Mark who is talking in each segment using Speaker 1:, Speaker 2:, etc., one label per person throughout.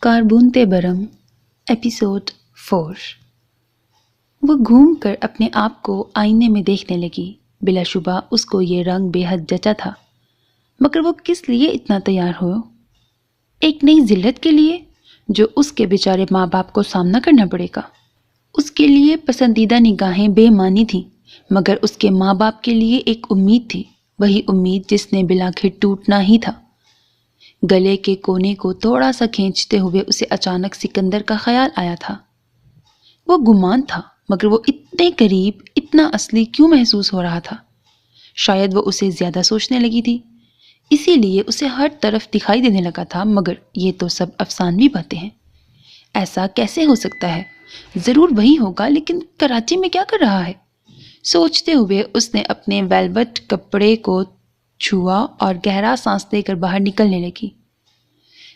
Speaker 1: کاربونتے برم ایپیسوڈ 4۔ وہ گھوم کر اپنے آپ کو آئینے میں دیکھنے لگی۔ بلا شبہ اس کو یہ رنگ بے حد جچا تھا، مگر وہ کس لیے اتنا تیار ہو؟ ایک نئی ذلت کے لیے جو اس کے بیچارے ماں باپ کو سامنا کرنا پڑے گا۔ اس کے لیے پسندیدہ نگاہیں بے معنی تھیں، مگر اس کے ماں باپ کے لیے ایک امید تھی، وہی امید جس نے بالآخر ٹوٹنا ہی تھا۔ گلے کے کونے کو تھوڑا سا کھینچتے ہوئے اسے اچانک سکندر کا خیال آیا تھا۔ وہ گمان تھا، مگر وہ اتنے قریب، اتنا اصلی کیوں محسوس ہو رہا تھا؟ شاید وہ اسے زیادہ سوچنے لگی تھی، اسی لیے اسے ہر طرف دکھائی دینے لگا تھا، مگر یہ تو سب افسانوی باتیں ہیں۔ ایسا کیسے ہو سکتا ہے؟ ضرور وہی ہوگا، لیکن کراچی میں کیا کر رہا ہے؟ سوچتے ہوئے اس نے اپنے ویلوٹ کپڑے کو چھوا اور گہرا سانس لے کر باہر نکلنے لگی۔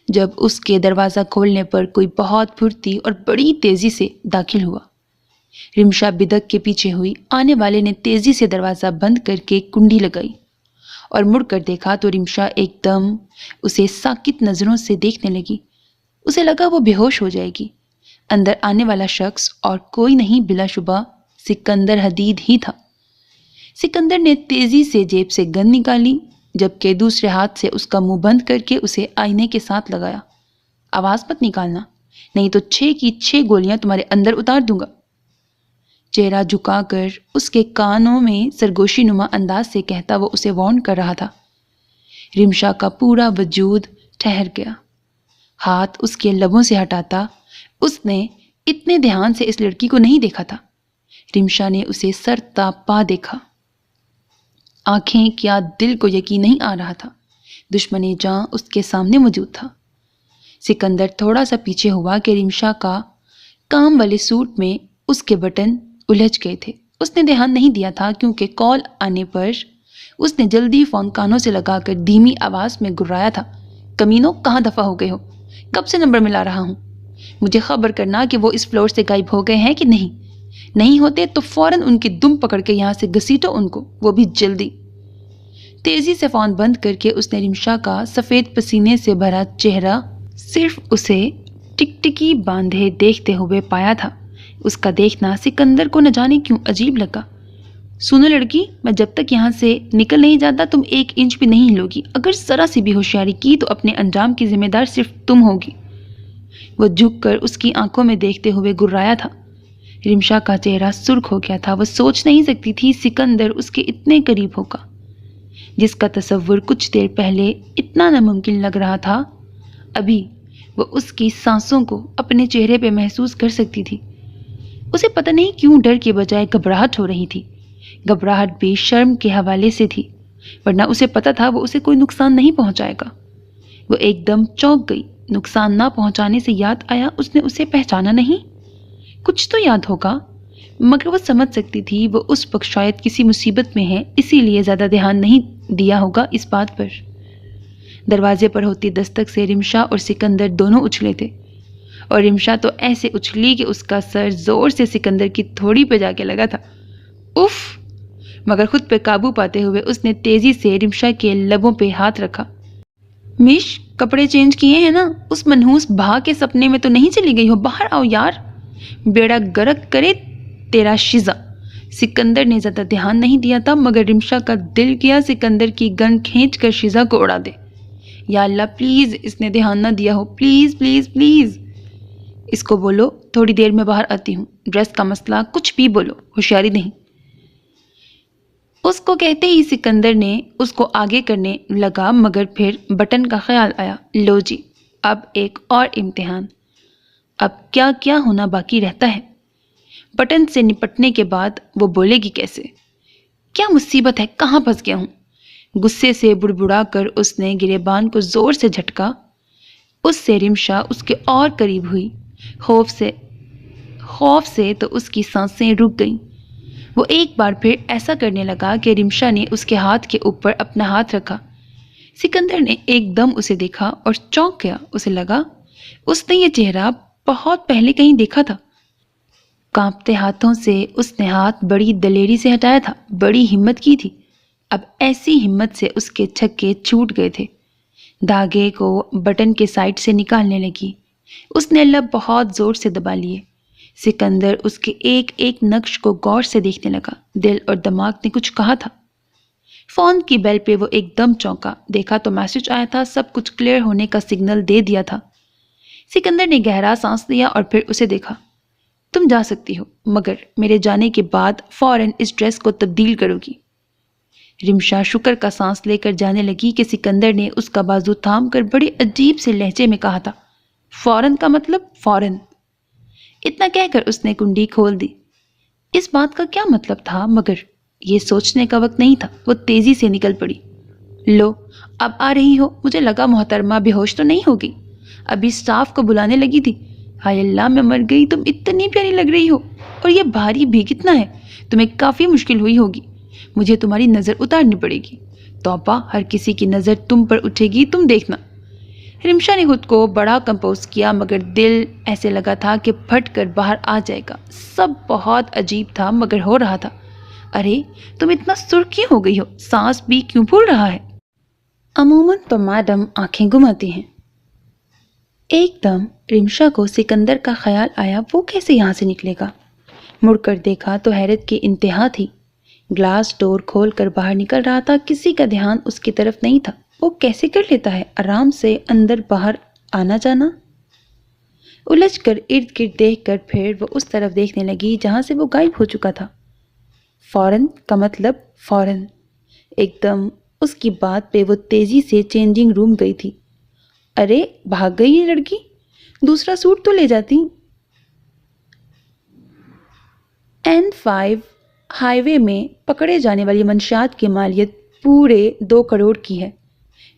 Speaker 1: جب اس کے دروازہ کھولنے پر کوئی بہت پھرتی اور بڑی تیزی سے داخل ہوا۔ رمشا بدک کے پیچھے ہوئی۔ آنے والے نے تیزی سے دروازہ بند کر کے کنڈی لگائی اور مڑ کر دیکھا تو رمشا ایک دم اسے ساکت نظروں سے دیکھنے لگی۔ اسے لگا وہ بے ہوش ہو جائے گی۔ اندر آنے والا شخص اور کوئی نہیں، بلا شبہ سکندر حدید ہی تھا۔ سکندر نے تیزی سے جیب سے گن نکالی، جبکہ دوسرے ہاتھ سے اس کا منہ بند کر کے اسے آئینے کے ساتھ لگایا۔ آواز مت نکالنا، نہیں تو 6 کی 6 گولیاں تمہارے اندر اتار دوں گا۔ چہرہ جھکا کر اس کے کانوں میں سرگوشی نما انداز سے کہتا وہ اسے وارن کر رہا تھا۔ رمشا کا پورا وجود ٹھہر گیا۔ ہاتھ اس کے لبوں سے ہٹاتا اس نے اتنے دھیان سے اس لڑکی کو نہیں دیکھا تھا۔ رمشا نے اسے سر تا پا دیکھا۔ آنکھیں کیا دل کو یقین نہیں آ رہا تھا، دشمن جاں اس کے سامنے موجود تھا۔ سکندر تھوڑا سا پیچھے ہوا کہ رمشا کا کام والے سوٹ میں اس کے بٹن الجھ گئے تھے۔ اس نے دھیان نہیں دیا تھا کیونکہ کال آنے پر اس نے جلدی فون کانوں سے لگا کر دھیمی آواز میں گرایا تھا، کمینوں کہاں دفع ہو گئے ہو؟ کب سے نمبر ملا رہا ہوں، مجھے خبر کرنا کہ وہ اس فلور سے غائب ہو گئے ہیں کہ نہیں ہوتے تو فوراً ان کی دم پکڑ کے یہاں سے گھسیٹو ان کو، وہ بھی جلدی۔ تیزی سے فون بند کر کے اس نے رمشا کا سفید پسینے سے بھرا چہرہ صرف اسے ٹکٹکی باندھے دیکھتے ہوئے پایا تھا۔ اس کا دیکھنا سکندر کو نہ جانے کیوں عجیب لگا۔ سنو لڑکی، میں جب تک یہاں سے نکل نہیں جاتا تم 1 انچ بھی نہیں ہلوگی۔ اگر ذرا سی بھی ہوشیاری کی تو اپنے انجام کی ذمہ دار صرف تم ہوگی۔ وہ جھک کر اس کی آنکھوں میں دیکھتے ہوئے گرایا تھا۔ رمشا کا چہرہ سرخ ہو گیا تھا۔ وہ سوچ نہیں سکتی تھی سکندر اس کے اتنے قریب ہوگا، جس کا تصور کچھ دیر پہلے اتنا ناممکن لگ رہا تھا۔ ابھی وہ اس کی سانسوں کو اپنے چہرے پہ محسوس کر سکتی تھی۔ اسے پتہ نہیں کیوں ڈر کے بجائے گھبراہٹ ہو رہی تھی۔ گھبراہٹ بھی شرم کے حوالے سے تھی، ورنہ اسے پتہ تھا وہ اسے کوئی نقصان نہیں پہنچائے گا۔ وہ ایک دم چونک گئی۔ نقصان نہ پہنچانے سے یاد آیا اس نے اسے پہچانا نہیں۔ کچھ تو یاد ہوگا، مگر وہ سمجھ سکتی تھی وہ اس وقت شاید کسی مصیبت میں ہے، اسی لیے زیادہ دھیان نہیں دیا ہوگا اس بات پر۔ دروازے پر ہوتی دستک سے رمشا اور سکندر دونوں اچھلے تھے، اور رمشا تو ایسے اچھلی کہ اس کا سر زور سے سکندر کی تھوڑی پہ جا کے لگا تھا۔ اف! مگر خود پہ قابو پاتے ہوئے اس نے تیزی سے رمشا کے لبوں پہ ہاتھ رکھا۔ مش، کپڑے چینج کیے ہیں نا؟ اس منحوس بھا کے سپنے میں تو نہیں چلی گئی ہو؟ باہر آؤ یار، بیڑا غرق کرے تیرا شیزا۔ سکندر نے زیادہ دھیان نہیں دیا تھا، مگر رمشا کا دل کیا سکندر کی گن کھینچ کر شیزا کو اڑا دے۔ یا اللہ پلیز اس نے دھیان نہ دیا ہو، پلیز پلیز پلیز۔ اس کو بولو تھوڑی دیر میں باہر آتی ہوں، ڈریس کا مسئلہ، کچھ بھی بولو، ہوشیاری نہیں۔ اس کو کہتے ہی سکندر نے اس کو آگے کرنے لگا، مگر پھر بٹن کا خیال آیا۔ لو جی، اب ایک اور امتحان، اب کیا کیا ہونا باقی رہتا ہے۔ بٹن سے نپٹنے کے بعد وہ بولے گی کیسے؟ کیا مصیبت ہے، کہاں پھنس گیا ہوں؟ غصے سے بڑبڑا کر اس نے گریبان کو زور سے جھٹکا۔ اس سے رمشا اس کے اور قریب ہوئی۔ خوف سے تو اس کی سانسیں رک گئیں۔ وہ ایک بار پھر ایسا کرنے لگا کہ رمشا نے اس کے ہاتھ کے اوپر اپنا ہاتھ رکھا۔ سکندر نے ایک دم اسے دیکھا اور چونک گیا۔ اسے لگا اس نے یہ چہرہ بہت پہلے کہیں دیکھا تھا۔ کانپتے ہاتھوں سے اس نے ہاتھ بڑی دلیری سے ہٹایا تھا، بڑی ہمت کی تھی۔ اب ایسی ہمت سے اس کے چھکے چھوٹ گئے تھے۔ دھاگے کو بٹن کے سائڈ سے نکالنے لگی۔ اس نے لب بہت زور سے دبا لیے۔ سکندر اس کے ایک ایک نقش کو غور سے دیکھنے لگا۔ دل اور دماغ نے کچھ کہا تھا۔ فون کی بیل پہ وہ ایک دم چونکا۔ دیکھا تو میسج آیا تھا، سب کچھ کلیئر ہونے کا سگنل دے دیا تھا۔ سکندر نے گہرا سانس لیا اور پھر اسے دیکھا۔ تم جا سکتی ہو، مگر میرے جانے کے بعد فوراً اس ڈریس کو تبدیل کرو گی۔ رمشا شکر کا سانس لے کر جانے لگی کہ سکندر نے اس کا بازو تھام کر بڑے عجیب سے لہجے میں کہا تھا، فوراً کا مطلب فوراً۔ اتنا کہہ کر اس نے کنڈی کھول دی۔ اس بات کا کیا مطلب تھا؟ مگر یہ سوچنے کا وقت نہیں تھا۔ وہ تیزی سے نکل پڑی۔ لو، اب آ رہی ہو؟ مجھے لگا محترمہ بے ہوش تو نہیں ہوگی، ابھی اسٹاف کو بلانے لگی تھی۔ ہائے اللہ، میں مر گئی، تم اتنی پیاری لگ رہی ہو، اور یہ بھاری بھی کتنا ہے، تمہیں کافی مشکل ہوئی ہوگی، مجھے تمہاری نظر اتارنی پڑے گی۔ توبہ، ہر کسی کی نظر تم پر اٹھے گی، تم دیکھنا۔ رمشا نے خود کو بڑا کمپوز کیا، مگر دل ایسے لگا تھا کہ پھٹ کر باہر آ جائے گا۔ سب بہت عجیب تھا، مگر ہو رہا تھا۔ ارے تم اتنا سرخ کیوں ہو گئی ہو؟ سانس بھی کیوں پھول رہا ہے؟ عموماً تو میڈم آنکھیں گھماتی ہیں۔ ایک دم رمشا کو سکندر کا خیال آیا، وہ کیسے یہاں سے نکلے گا؟ مڑ کر دیکھا تو حیرت کی انتہا تھی۔ گلاس ڈور کھول کر باہر نکل رہا تھا، کسی کا دھیان اس کی طرف نہیں تھا۔ وہ کیسے کر لیتا ہے آرام سے اندر باہر آنا جانا؟ الجھ کر ارد گرد دیکھ کر پھر وہ اس طرف دیکھنے لگی جہاں سے وہ غائب ہو چکا تھا۔ فوراً کا مطلب فوراً۔ ایک دم اس کی بات پہ وہ تیزی سے چینجنگ روم گئی تھی۔ ارے بھاگ گئی یہ لڑکی، دوسرا سوٹ تو لے جاتی۔ N5 ہائی وے میں پکڑے جانے والی منشیات کی مالیت پورے 2 کروڑ کی ہے۔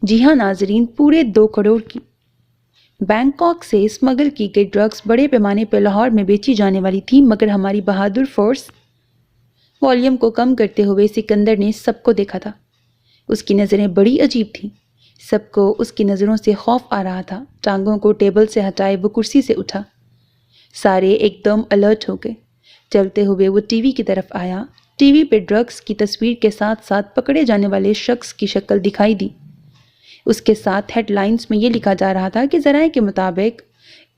Speaker 1: جی ہاں ناظرین، پورے 2 کروڑ کی۔ بینکاک سے اسمگل کی گئی ڈرگز بڑے پیمانے پہ لاہور میں بیچی جانے والی تھی، مگر ہماری بہادر فورس۔ والیوم کو کم کرتے ہوئے سکندر نے سب کو دیکھا تھا۔ اس کی نظریں بڑی عجیب تھیں، سب کو اس کی نظروں سے خوف آ رہا تھا۔ ٹانگوں کو ٹیبل سے ہٹائے وہ کرسی سے اٹھا۔ سارے ایک دم الرٹ ہو گئے۔ چلتے ہوئے وہ ٹی وی کی طرف آیا۔ ٹی وی پہ ڈرگز کی تصویر کے ساتھ ساتھ پکڑے جانے والے شخص کی شکل دکھائی دی۔ اس کے ساتھ ہیڈ لائنز میں یہ لکھا جا رہا تھا کہ ذرائع کے مطابق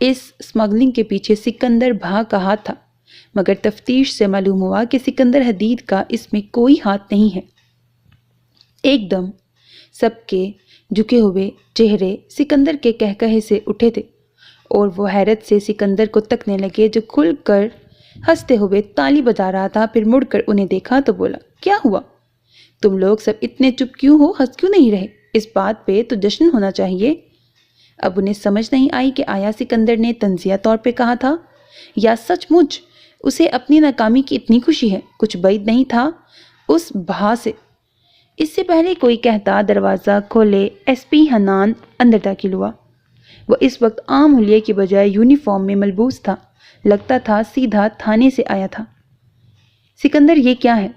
Speaker 1: اس اسمگلنگ کے پیچھے سکندر بھا کا ہاتھ تھا، مگر تفتیش سے معلوم ہوا کہ سکندر حدید کا اس میں کوئی ہاتھ نہیں ہے۔ ایک دم سب کے جھکے ہوئے چہرے سکندر کے کہکہے سے اٹھے تھے، اور وہ حیرت سے سکندر کو تکنے لگے جو کھل کر ہنستے ہوئے تالی بجا رہا تھا۔ پھر مڑ کر انہیں دیکھا تو بولا، کیا ہوا؟ تم لوگ سب اتنے چپ کیوں ہو؟ ہنس کیوں نہیں رہے؟ اس بات پہ تو جشن ہونا چاہیے۔ اب انہیں سمجھ نہیں آئی کہ آیا سکندر نے تنزیہ طور پہ کہا تھا یا سچ مچ اسے اپنی ناکامی کی اتنی خوشی ہے۔ کچھ بعید نہیں تھا اس بہا سے۔ اس سے پہلے کوئی کہتا دروازہ کھولے ایس پی حنان اندر داخل ہوا۔ وہ اس وقت عام حلیے کی بجائے یونیفارم میں ملبوس تھا، لگتا تھا سیدھا تھانے سے آیا تھا۔ سکندر، یہ کیا ہے؟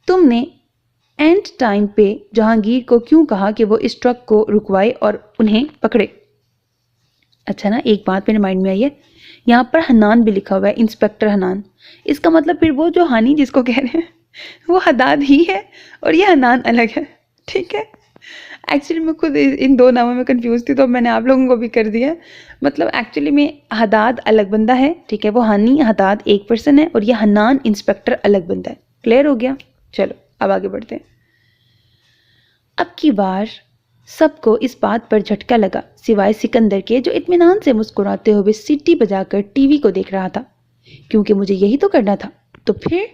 Speaker 1: تم نے اینڈ ٹائم پہ جہانگیر کو کیوں کہا کہ وہ اس ٹرک کو رکوائے اور انہیں پکڑے؟ اچھا نا، ایک بات میرے مائنڈ میں آئی ہے، یہاں پر حنان بھی لکھا ہوا ہے، انسپیکٹر حنان۔ اس کا مطلب پھر وہ جو ہانی جس کو کہہ رہے ہیں وہ حداد ہی ہے اور یہ حنان الگ ہے، ٹھیک ہے؟ ایکچولی میں خود ان 2 ناموں میں کنفیوز تھی، تو میں نے آپ لوگوں کو بھی کر دیا۔ مطلب ایکچولی میں حداد الگ بندہ ہے، ٹھیک ہے؟ وہ ہانی حداد ایک پرسن ہے، اور یہ حنان انسپیکٹر الگ بندہ ہے۔ کلیئر ہو گیا؟ چلو اب آگے بڑھتے ہیں۔ اب کی بار سب کو اس بات پر جھٹکا لگا، سوائے سکندر کے جو اطمینان سے مسکراتے ہوئے سیٹی بجا کر ٹی وی کو دیکھ رہا تھا، کیونکہ مجھے یہی تو کرنا تھا۔ تو پھر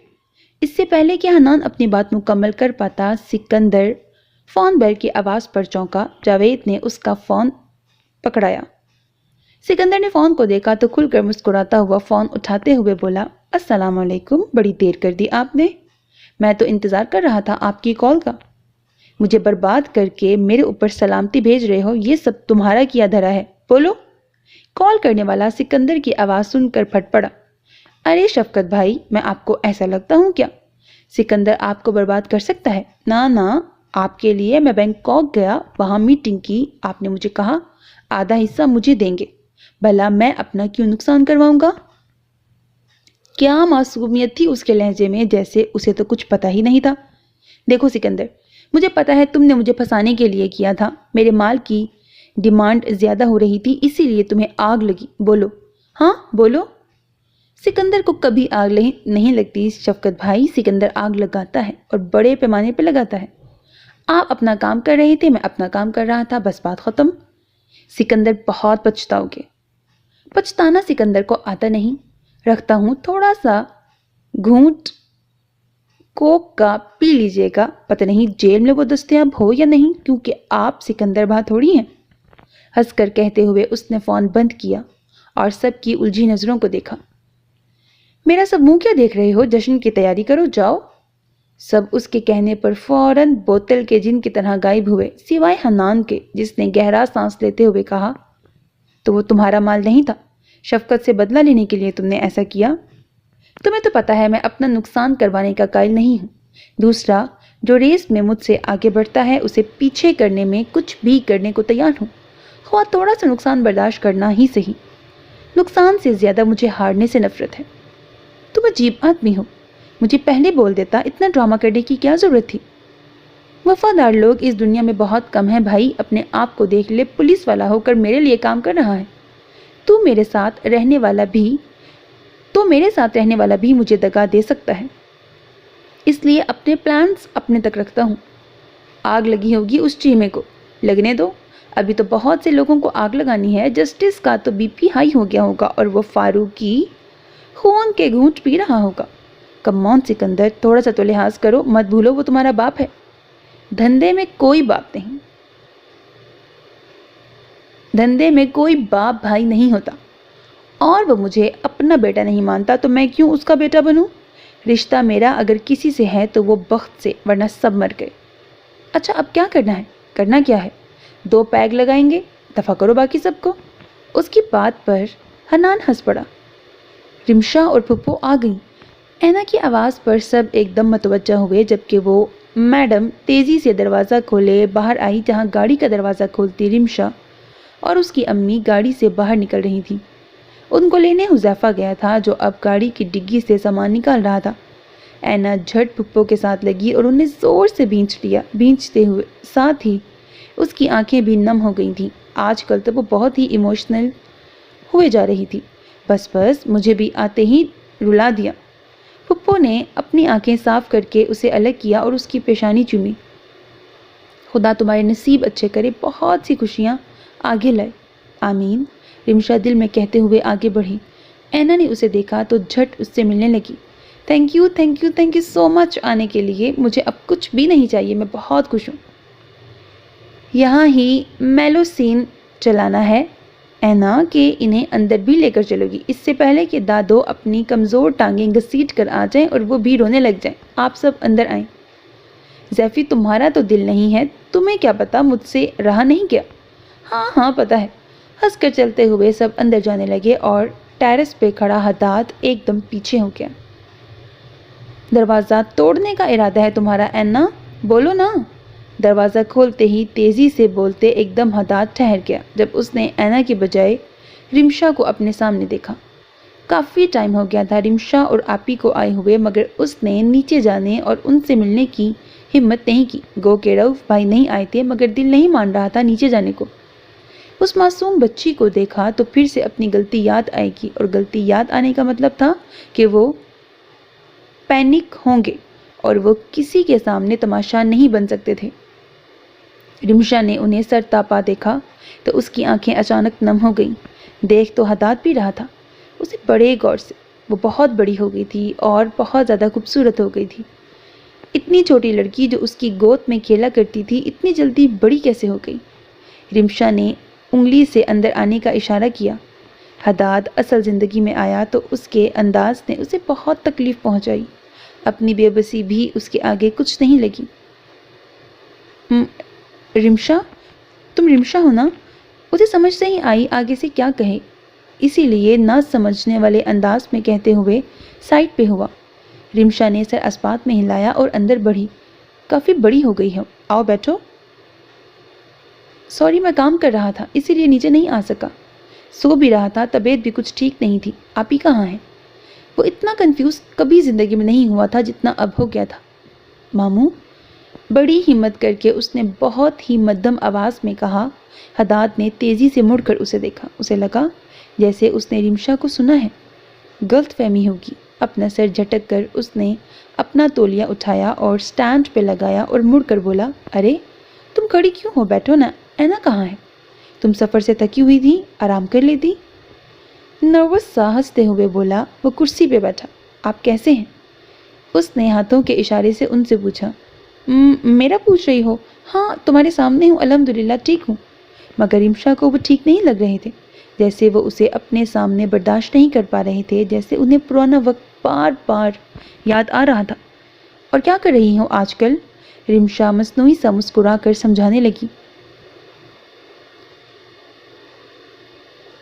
Speaker 1: اس سے پہلے کہ حنان اپنی بات مکمل کر پاتا، سکندر فون بیل کی آواز پر چونکا۔ جاوید نے اس کا فون پکڑایا۔ سکندر نے فون کو دیکھا تو کھل کر مسکراتا ہوا فون اٹھاتے ہوئے بولا، السلام علیکم، بڑی دیر کر دی آپ نے، میں تو انتظار کر رہا تھا آپ کی کال کا۔ مجھے برباد کر کے میرے اوپر سلامتی بھیج رہے ہو، یہ سب تمہارا کیا دھرا ہے، بولو۔ کال کرنے والا سکندر کی آواز سن کر پھٹ پڑا۔ ارے شفقت بھائی، میں آپ کو ایسا لگتا ہوں کیا؟ سکندر آپ کو برباد کر سکتا ہے؟ نہ، آپ کے لیے میں بینکاک گیا، وہاں میٹنگ کی، آپ نے مجھے کہا آدھا حصہ مجھے دیں گے، بھلا میں اپنا کیوں نقصان کرواؤں گا؟ کیا معصومیت تھی اس کے لہجے میں، جیسے اسے تو کچھ پتہ ہی نہیں تھا۔ دیکھو سکندر، مجھے پتا ہے تم نے مجھے پھنسانے کے لیے کیا تھا، میرے مال کی ڈیمانڈ زیادہ ہو رہی تھی، اسی لیے تمہیں آگ لگی۔ بولو۔ ہاں بولو۔ سکندر کو کبھی آگ نہیں لگتی شفقت بھائی، سکندر آگ لگاتا ہے اور بڑے پیمانے پہ لگاتا ہے۔ آپ اپنا کام کر رہے تھے، میں اپنا کام کر رہا تھا، بس بات ختم۔ سکندر بہت پچھتاؤ گے۔ پچھتانا سکندر کو آتا نہیں۔ رکھتا ہوں تھوڑا سا گھونٹ کوک کا، پی لیجئے گا، پتہ نہیں جیل میں وہ دستیاب ہو یا نہیں، کیونکہ آپ سکندر بھا تھوڑی ہیں۔ ہنس کر کہتے ہوئے اس نے فون بند کیا اور سب کی الجھی نظروں کو دیکھا۔ میرا سب منہ کیا دیکھ رہے ہو، جشن کی تیاری کرو، جاؤ۔ سب اس کے کہنے پر فوراً بوتل کے جن کی طرح غائب ہوئے، سوائے حنان کے، جس نے گہرا سانس لیتے ہوئے کہا، تو وہ تمہارا مال نہیں تھا؟ شفقت سے بدلہ لینے کے لیے تم نے ایسا کیا؟ تمہیں تو پتا ہے میں اپنا نقصان کروانے کا قائل نہیں ہوں۔ دوسرا، جو ریس میں مجھ سے آگے بڑھتا ہے اسے پیچھے کرنے میں کچھ بھی کرنے کو تیار ہوں، خواہ تھوڑا سا نقصان برداشت کرنا ہی صحیح۔ نقصان سے زیادہ مجھے ہارنے سے نفرت ہے۔ تم عجیب آدمی ہو، مجھے پہلے بول دیتا، اتنا ڈرامہ کرنے کی کیا ضرورت تھی؟ وفادار لوگ اس دنیا میں بہت کم ہیں بھائی، اپنے آپ کو دیکھ لے، پولیس والا ہو کر میرے لیے کام کر رہا ہے۔ تو میرے ساتھ رہنے والا بھی مجھے دگا دے سکتا ہے، اس لیے اپنے پلانز اپنے تک رکھتا ہوں۔ آگ لگی ہوگی اس چیمے کو، لگنے دو، ابھی تو بہت سے لوگوں کو آگ لگانی ہے۔ جسٹس کا تو بی پی ہائی ہو گیا ہوگا اور وہ فاروقی خون کے گھونٹ پی رہا ہوگا۔ کم آن سکندر، تھوڑا سا تو لحاظ کرو، مت بھولو وہ تمہارا باپ ہے۔ دھندے میں کوئی باپ نہیں، دھندے میں کوئی باپ بھائی نہیں ہوتا، اور وہ مجھے اپنا بیٹا نہیں مانتا تو میں کیوں اس کا بیٹا بنوں؟ رشتہ میرا اگر کسی سے ہے تو وہ بخت سے، ورنہ سب مر گئے۔ اچھا اب کیا کرنا ہے؟ کرنا کیا ہے؟ 2 پیگ لگائیں گے، دفع کرو باقی سب کو۔ اس کی بات پر حنان ہنس پڑا۔ رمشا اور پھپھو آ گئیں۔ اینا کی آواز پر سب ایک دم متوجہ ہوئے، جبکہ وہ میڈم تیزی سے دروازہ کھولے باہر آئی، جہاں گاڑی کا دروازہ کھولتی رمشا اور اس کی امی گاڑی سے باہر نکل رہی تھی۔ ان کو لینے حذیفہ گیا تھا، جو اب گاڑی کی ڈگی سے سامان نکال رہا تھا۔ اینا جھٹ پھپھو کے ساتھ لگی اور انہیں زور سے بھینچ لیا، بھینچتے ہوئے ساتھ ہی اس کی آنکھیں بھی نم ہو گئی تھیں۔ آج کل تو وہ بہت ہی ایموشنل ہوئے جا رہی تھی۔ بس مجھے بھی آتے ہی رلا دیا۔ پھپھو نے اپنی آنکھیں صاف کر کے اسے الگ کیا اور اس کی پیشانی چومی۔ خدا تمہارے نصیب اچھے کرے، بہت سی خوشیاں آگے لائے۔ آمین، رمشا دل میں کہتے ہوئے آگے بڑھی۔ اینا نے اسے دیکھا تو جھٹ اس سے ملنے لگی۔ Thank you thank you thank you so much آنے کے لیے، مجھے اب کچھ بھی نہیں چاہیے، میں بہت خوش ہوں۔ یہاں ہی میلو سین چلانا ہے اینا کہ انہیں اندر بھی لے کر چلو گی، اس سے پہلے کہ دادو اپنی کمزور ٹانگیں گھسیٹ کر آ جائیں اور وہ بھی رونے لگ جائیں۔ آپ سب اندر آئیں۔ زیفی تمہارا تو دل نہیں ہے، تمہیں کیا پتا مجھ سے رہا نہیں گیا؟ ہاں پتا ہے۔ ہنس کر چلتے ہوئے سب اندر جانے لگے اور ٹیرس پہ کھڑا حداد ایک دم پیچھے ہو گیا۔ دروازہ توڑنے کا ارادہ ہے تمہارا اینا؟ بولو نا۔ دروازہ کھولتے ہی تیزی سے بولتے ایک دم حداد ٹھہر گیا، جب اس نے اینا کے بجائے رمشا کو اپنے سامنے دیکھا۔ کافی ٹائم ہو گیا تھا رمشا اور آپی کو آئے ہوئے، مگر اس نے نیچے جانے اور ان سے ملنے کی ہمت نہیں کی۔ گو کہ رؤف بھائی نہیں آئے تھے، مگر دل نہیں مان رہا تھا نیچے جانے کو۔ اس معصوم بچی کو دیکھا تو پھر سے اپنی غلطی یاد آئے گی، اور غلطی یاد آنے کا مطلب تھا کہ وہ پینک ہوں گے اور وہ کسی کے سامنے تماشا نہیں بن سکتے تھے۔ رمشا نے انہیں سر تاپا دیکھا تو اس کی آنکھیں اچانک نم ہو گئیں۔ دیکھ تو حداد بھی رہا تھا اسے بڑے غور سے۔ وہ بہت بڑی ہو گئی تھی اور بہت زیادہ خوبصورت ہو گئی تھی۔ اتنی چھوٹی لڑکی جو اس کی گود میں کھیلا کرتی تھی، اتنی جلدی بڑی کیسے ہو گئی؟ رمشا نے انگلی سے اندر آنے کا اشارہ کیا۔ حداد اصل زندگی میں آیا تو اس کے انداز نے اسے بہت تکلیف پہنچائی۔ اپنی بے بسی بھی اس کے آگے کچھ نہیں لگی۔ رمشا، تم رمشا ہو نا؟ اسے سمجھ نہیں آئی آگے سے کیا کہے، اسی لیے نہ سمجھنے والے انداز میں کہتے ہوئے سائڈ پہ ہوا۔ رمشا نے سر اسبات میں ہلایا اور اندر بڑھی۔ کافی بڑی ہو گئی ہو، آؤ بیٹھو۔ سوری، میں کام کر رہا تھا اسی لیے نیچے نہیں آ سکا۔ سو بھی رہا تھا، طبیعت بھی کچھ ٹھیک نہیں تھی۔ آپی کہاں ہے؟ وہ اتنا کنفیوز کبھی زندگی میں نہیں ہوا تھا جتنا اب ہو گیا تھا۔ ماموں، بڑی ہمت کر کے اس نے بہت ہی مدھم آواز میں کہا۔ حداد نے تیزی سے مڑ کر اسے دیکھا۔ اسے لگا جیسے اس نے رمشا کو سنا ہے۔ غلط فہمی ہوگی۔ اپنا سر جھٹک کر اس نے اپنا تولیہ اٹھایا اور سٹینڈ پہ لگایا اور مڑ کر بولا، ارے تم کھڑی کیوں ہو؟ بیٹھو نا، اینا کہاں ہے؟ تم سفر سے تھکی ہوئی تھی، آرام کر لیتی۔ نروس سا ہنستے ہوئے بولا وہ کرسی پہ بیٹھا۔ آپ کیسے ہیں؟ اس نے ہاتھوں کے اشارے سے ان سے پوچھا۔ میرا پوچھ رہی ہو؟ ہاں تمہارے سامنے ہوں، الحمدللہ ٹھیک ہوں۔ مگر رمشا کو وہ ٹھیک نہیں لگ رہے تھے، جیسے وہ اسے اپنے سامنے برداشت نہیں کر پا رہے تھے، جیسے انہیں پرانا وقت بار بار یاد آ رہا تھا۔ اور کیا کر رہی ہوں آج کل؟ رمشا مصنوعی سا مسکرا کر سمجھانے لگی۔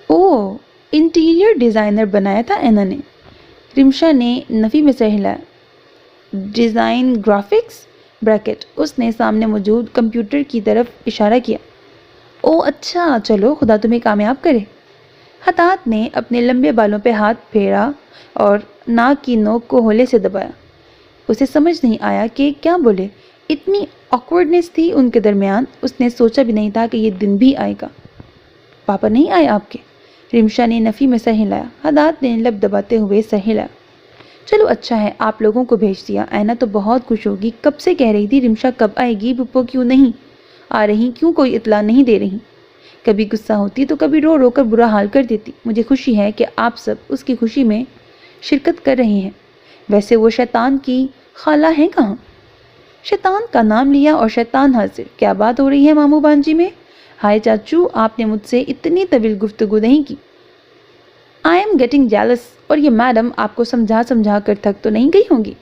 Speaker 1: اوہ، انٹیریئر ڈیزائنر بنایا تھا اینا نے۔ رمشا نے نفی میں سر ہلایا۔ ڈیزائن گرافکس بریکٹ، اس نے سامنے موجود کمپیوٹر کی طرف اشارہ کیا۔ او اچھا، چلو خدا تمہیں کامیاب کرے۔ حداد نے اپنے لمبے بالوں پہ ہاتھ پھیرا اور ناک کی نوک کو ہولے سے دبایا۔ اسے سمجھ نہیں آیا کہ کیا بولے، اتنی آکورڈنس تھی ان کے درمیان۔ اس نے سوچا بھی نہیں تھا کہ یہ دن بھی آئے گا۔ پاپا نہیں آئے آپ کے؟ رمشا نے نفی میں سر ہلایا۔ حداد نے لب دباتے ہوئے سر ہلایا۔ چلو اچھا ہے، آپ لوگوں کو بھیج دیا۔ اینا تو بہت خوش ہوگی، کب سے کہہ رہی تھی رمشا کب آئے گی، پپو کیوں نہیں آ رہی، کیوں کوئی اطلاع نہیں دے رہی۔ کبھی غصہ ہوتی تو کبھی رو رو کر برا حال کر دیتی۔ مجھے خوشی ہے کہ آپ سب اس کی خوشی میں شرکت کر رہے ہیں۔ ویسے وہ شیطان کی خالہ ہیں کہاں؟ شیطان کا نام لیا اور شیطان حاضر۔ کیا بات ہو رہی ہے ماموں بانجی میں؟ ہائے چاچو، آپ نے مجھ سے اتنی طویل گفتگو نہیں کی۔ I am getting jealous. اور یہ میڈم آپ کو سمجھا کر تھک تو نہیں گئی ہوں گی؟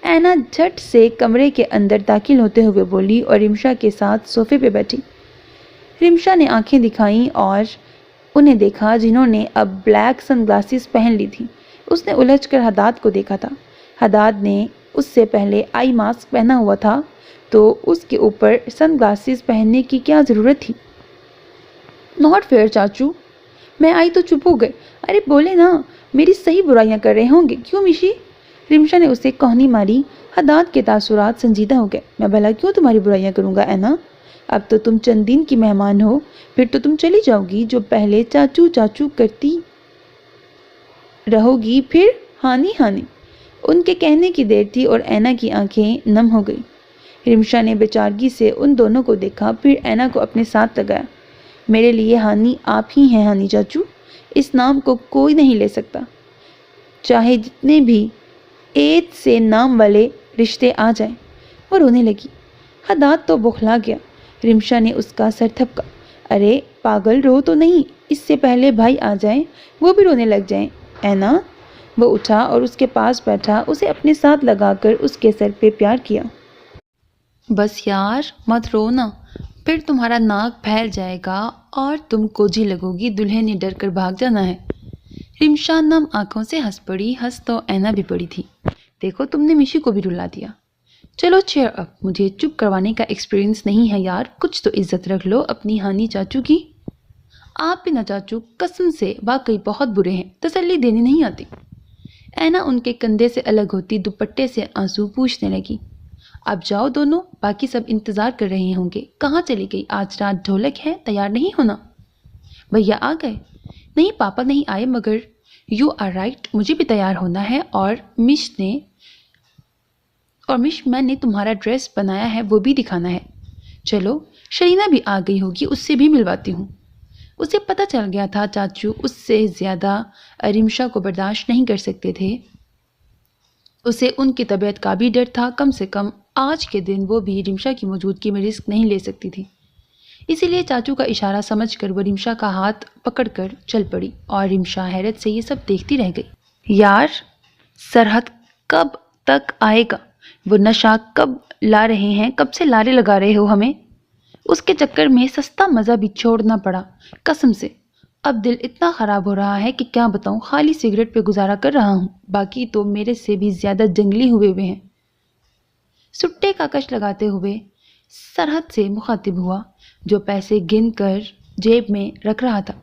Speaker 1: اینا جھٹ سے کمرے کے اندر داخل ہوتے ہوئے بولی اور رمشا کے ساتھ صوفے پہ بیٹھی۔ رمشا نے آنکھیں دکھائیں اور انہیں دیکھا جنہوں نے اب بلیک سن گلاسز پہن لی تھی۔ اس نے الجھ کر حداد کو دیکھا تھا۔ حداد نے اس سے پہلے آئی ماسک پہنا ہوا تھا تو اس کے اوپر سن گلاسز پہننے کی کیا ضرورت تھی؟ ناٹ فیئر چاچو۔ میں آئی تو چپ ہو گئے۔ ارے بولے نا، میری صحیح برائیاں کر رہے ہوں گے، کیوں میشی؟ رمشا نے اسے کوہنی ماری۔ حداد کے تاثرات سنجیدہ ہو گئے۔ میں بھلا کیوں تمہاری برائیاں کروں گا اینا؟ اب تو تم چند دن کی مہمان ہو، پھر تو تم چلی جاؤ گی، جو پہلے چاچو چاچو کرتی رہو گی، پھر ہانی ہانی۔ ان کے کہنے کی دیر تھی اور اینا کی آنکھیں نم ہو گئی۔ رمشا نے بیچارگی سے ان دونوں کو دیکھا، پھر اینا کو اپنے ساتھ لگایا۔ میرے لیے ہانی آپ ہی ہیں ہانی چاچو، اس نام کو کوئی نہیں لے سکتا، چاہے جتنے بھی ایت سے نام والے رشتے آ جائیں۔ وہ رونے لگی۔ حداد تو بوکھلا گیا۔ رمشا نے اس کا سر تھپکا۔ ارے پاگل، رو تو نہیں، اس سے پہلے بھائی آ جائیں، وہ بھی رونے لگ جائیں۔ اینا، وہ اٹھا اور اس کے پاس بیٹھا، اسے اپنے ساتھ لگا کر اس کے سر پہ پیار کیا۔ بس یار مت رو نا، پھر تمہارا ناک پھیل جائے گا اور تم کوجی لگو گی، دلہن نے ڈر کر بھاگ جانا ہے۔ رمشا نم آنکھوں سے ہنس پڑی۔ ہنس تو اینا بھی پڑی تھی۔ دیکھو تم نے میشی کو بھی رلا دیا۔ چلو چیئر اپ، مجھے چپ کروانے کا ایکسپیرینس نہیں ہے یار، کچھ تو عزت رکھ لو اپنی ہانی چاچو کی۔ آپ بھی نہ چاچو، قسم سے واقعی بہت برے ہیں، تسلی دینی نہیں آتی۔ اینا ان کے کندھے سے الگ ہوتی دوپٹے سے آنسو پوچھنے لگی۔ اب جاؤ دونوں، باقی سب انتظار کر رہے ہوں گے۔ کہاں چلی گئی؟ آج رات ڈھولک ہے، تیار نہیں ہونا؟ بھیا آ گئے؟ نہیں پاپا نہیں آئے، مگر یو آر رائٹ، مجھے بھی تیار ہونا ہے، اور مش میں نے تمہارا ڈریس بنایا ہے وہ بھی دکھانا ہے۔ چلو شرینا بھی آ گئی ہوگی، اس سے بھی ملواتی ہوں۔ اسے پتہ چل گیا تھا چاچو اس سے زیادہ رمشا کو برداشت نہیں کر سکتے تھے۔ اسے ان کی طبیعت کا بھی ڈر تھا، کم سے کم آج کے دن وہ بھی رمشا کی موجودگی میں رسک نہیں لے سکتی تھی۔ اسی لیے چاچو کا اشارہ سمجھ کر وہ رمشا کا ہاتھ پکڑ کر چل پڑی، اور رمشا حیرت سے یہ سب دیکھتی رہ گئی۔ یار سرحد کب تک آئے گا؟ وہ نشہ کب لا رہے ہیں؟ کب سے لارے لگا رہے ہو ہمیں؟ اس کے چکر میں سستا مزہ بھی چھوڑنا پڑا، قسم سے اب دل اتنا خراب ہو رہا ہے کہ کیا بتاؤں، خالی سگریٹ پہ گزارا کر رہا ہوں، باقی تو میرے سے بھی زیادہ جنگلی ہوئے ہیں۔ سٹے کا کش لگاتے ہوئے سرحد سے مخاطب ہوا، جو پیسے گن کر جیب میں رکھ رہا تھا۔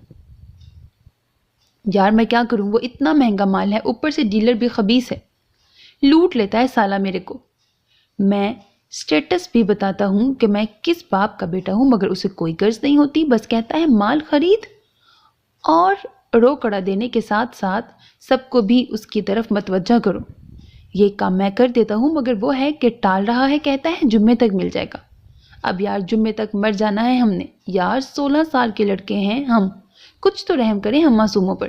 Speaker 1: یار میں کیا کروں، وہ اتنا مہنگا مال ہے، اوپر سے ڈیلر بھی خبیث ہے، لوٹ لیتا ہے سالہ میرے کو۔ میں اسٹیٹس بھی بتاتا ہوں کہ میں کس باپ کا بیٹا ہوں، مگر اسے کوئی غرض نہیں ہوتی، بس کہتا ہے مال خرید اور روکڑا دینے کے ساتھ ساتھ سب کو بھی اس کی طرف متوجہ کرو۔ یہ کام میں کر دیتا ہوں، مگر وہ ہے کہ ٹال رہا ہے، کہتا ہے جمعے تک مل جائے گا۔ اب یار جمعے تک مر جانا ہے ہم نے، یار 16 سال کے لڑکے ہیں ہم، کچھ تو رحم کریں ہم معصوموں پر۔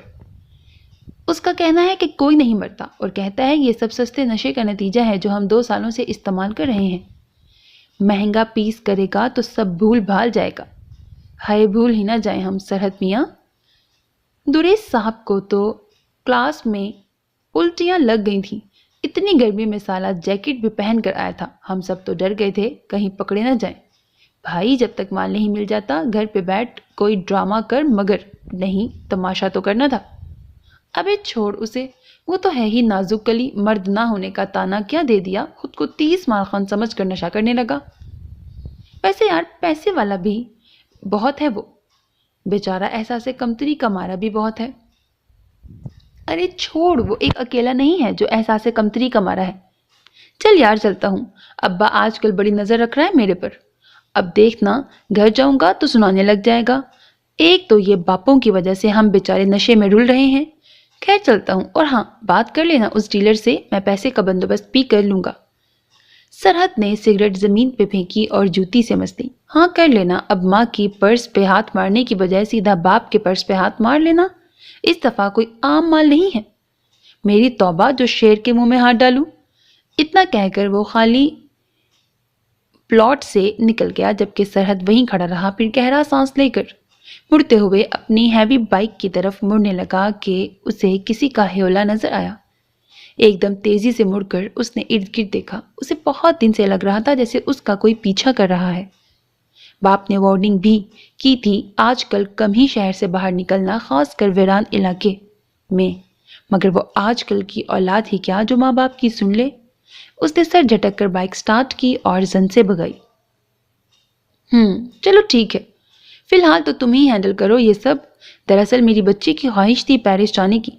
Speaker 1: اس کا کہنا ہے کہ کوئی نہیں مرتا، اور کہتا ہے یہ سب سستے نشے کا نتیجہ ہے جو ہم 2 سالوں سے استعمال کر رہے ہیں، مہنگا پیس کرے گا تو سب بھول بھال جائے گا۔ ہائے بھول ہی نہ جائیں ہم سرحد میاں۔ دریس صاحب کو تو کلاس میں الٹیاں لگ گئی تھیں، اتنی گرمی میں سالہ جیکٹ بھی پہن کر آیا تھا۔ ہم سب تو ڈر گئے تھے کہیں پکڑے نہ جائیں۔ بھائی جب تک مال نہیں مل جاتا گھر پہ بیٹھ کوئی ڈرامہ کر، مگر نہیں تماشا تو کرنا تھا۔ ابے چھوڑ اسے، وہ تو ہے ہی نازک کلی، مرد نہ ہونے کا تانا کیا دے دیا، خود کو 30 مالخان سمجھ کر نشہ کرنے لگا۔ ویسے یار پیسے والا بھی بہت ہے وہ، بیچارہ احساس کمتری کا مارا بھی بہت ہے۔ ارے چھوڑ، وہ ایک اکیلا نہیں ہے جو احساس کمتری کا مارا ہے۔ چل یار چلتا ہوں، ابا آج کل بڑی نظر رکھ رہا ہے میرے پر، اب دیکھنا گھر جاؤں گا تو سنانے لگ جائے گا، ایک تو یہ باپوں کی وجہ سے ہم بیچارے نشے میں رول رہے ہیں۔ خیر چلتا ہوں، اور ہاں بات کر لینا اس ڈیلر سے، میں پیسے کا بندوبست بھی کر لوں گا۔ سرحد نے سگریٹ زمین پہ پھینکی اور جوتی سے مستی۔ ہاں کر لینا، اب ماں کی پرس پہ ہاتھ مارنے کی بجائے سیدھا باپ کے پرس پہ ہاتھ مار لینا، اس دفعہ کوئی عام مال نہیں ہے۔ میری توبہ جو شیر کے منہ میں ہاتھ ڈالوں۔ اتنا کہہ کر وہ خالی پلاٹ سے نکل گیا، جبکہ سرحد وہیں کھڑا رہا، پھر گہرا سانس لے کر مڑتے ہوئے اپنی ہیوی بائک کی طرف مڑنے لگا کہ اسے کسی کا ہیولا نظر آیا۔ ایک دم تیزی سے مڑ کر اس نے ارد گرد دیکھا، اسے بہت دن سے لگ رہا تھا جیسے اس کا کوئی پیچھا کر رہا ہے۔ باپ نے وارننگ بھی کی تھی آج کل کم ہی شہر سے باہر نکلنا، خاص کر ویران علاقے میں، مگر وہ آج کل کی اولاد ہی کیا جو ماں باپ کی سن لے۔ اس نے سر جھٹک کر بائک سٹارٹ کی اور زن سے بگائی۔ چلو ٹھیک ہے، فی الحال تو تم ہی ہینڈل کرو یہ سب، دراصل میری بچی کی خواہش تھی پیرس جانے کی۔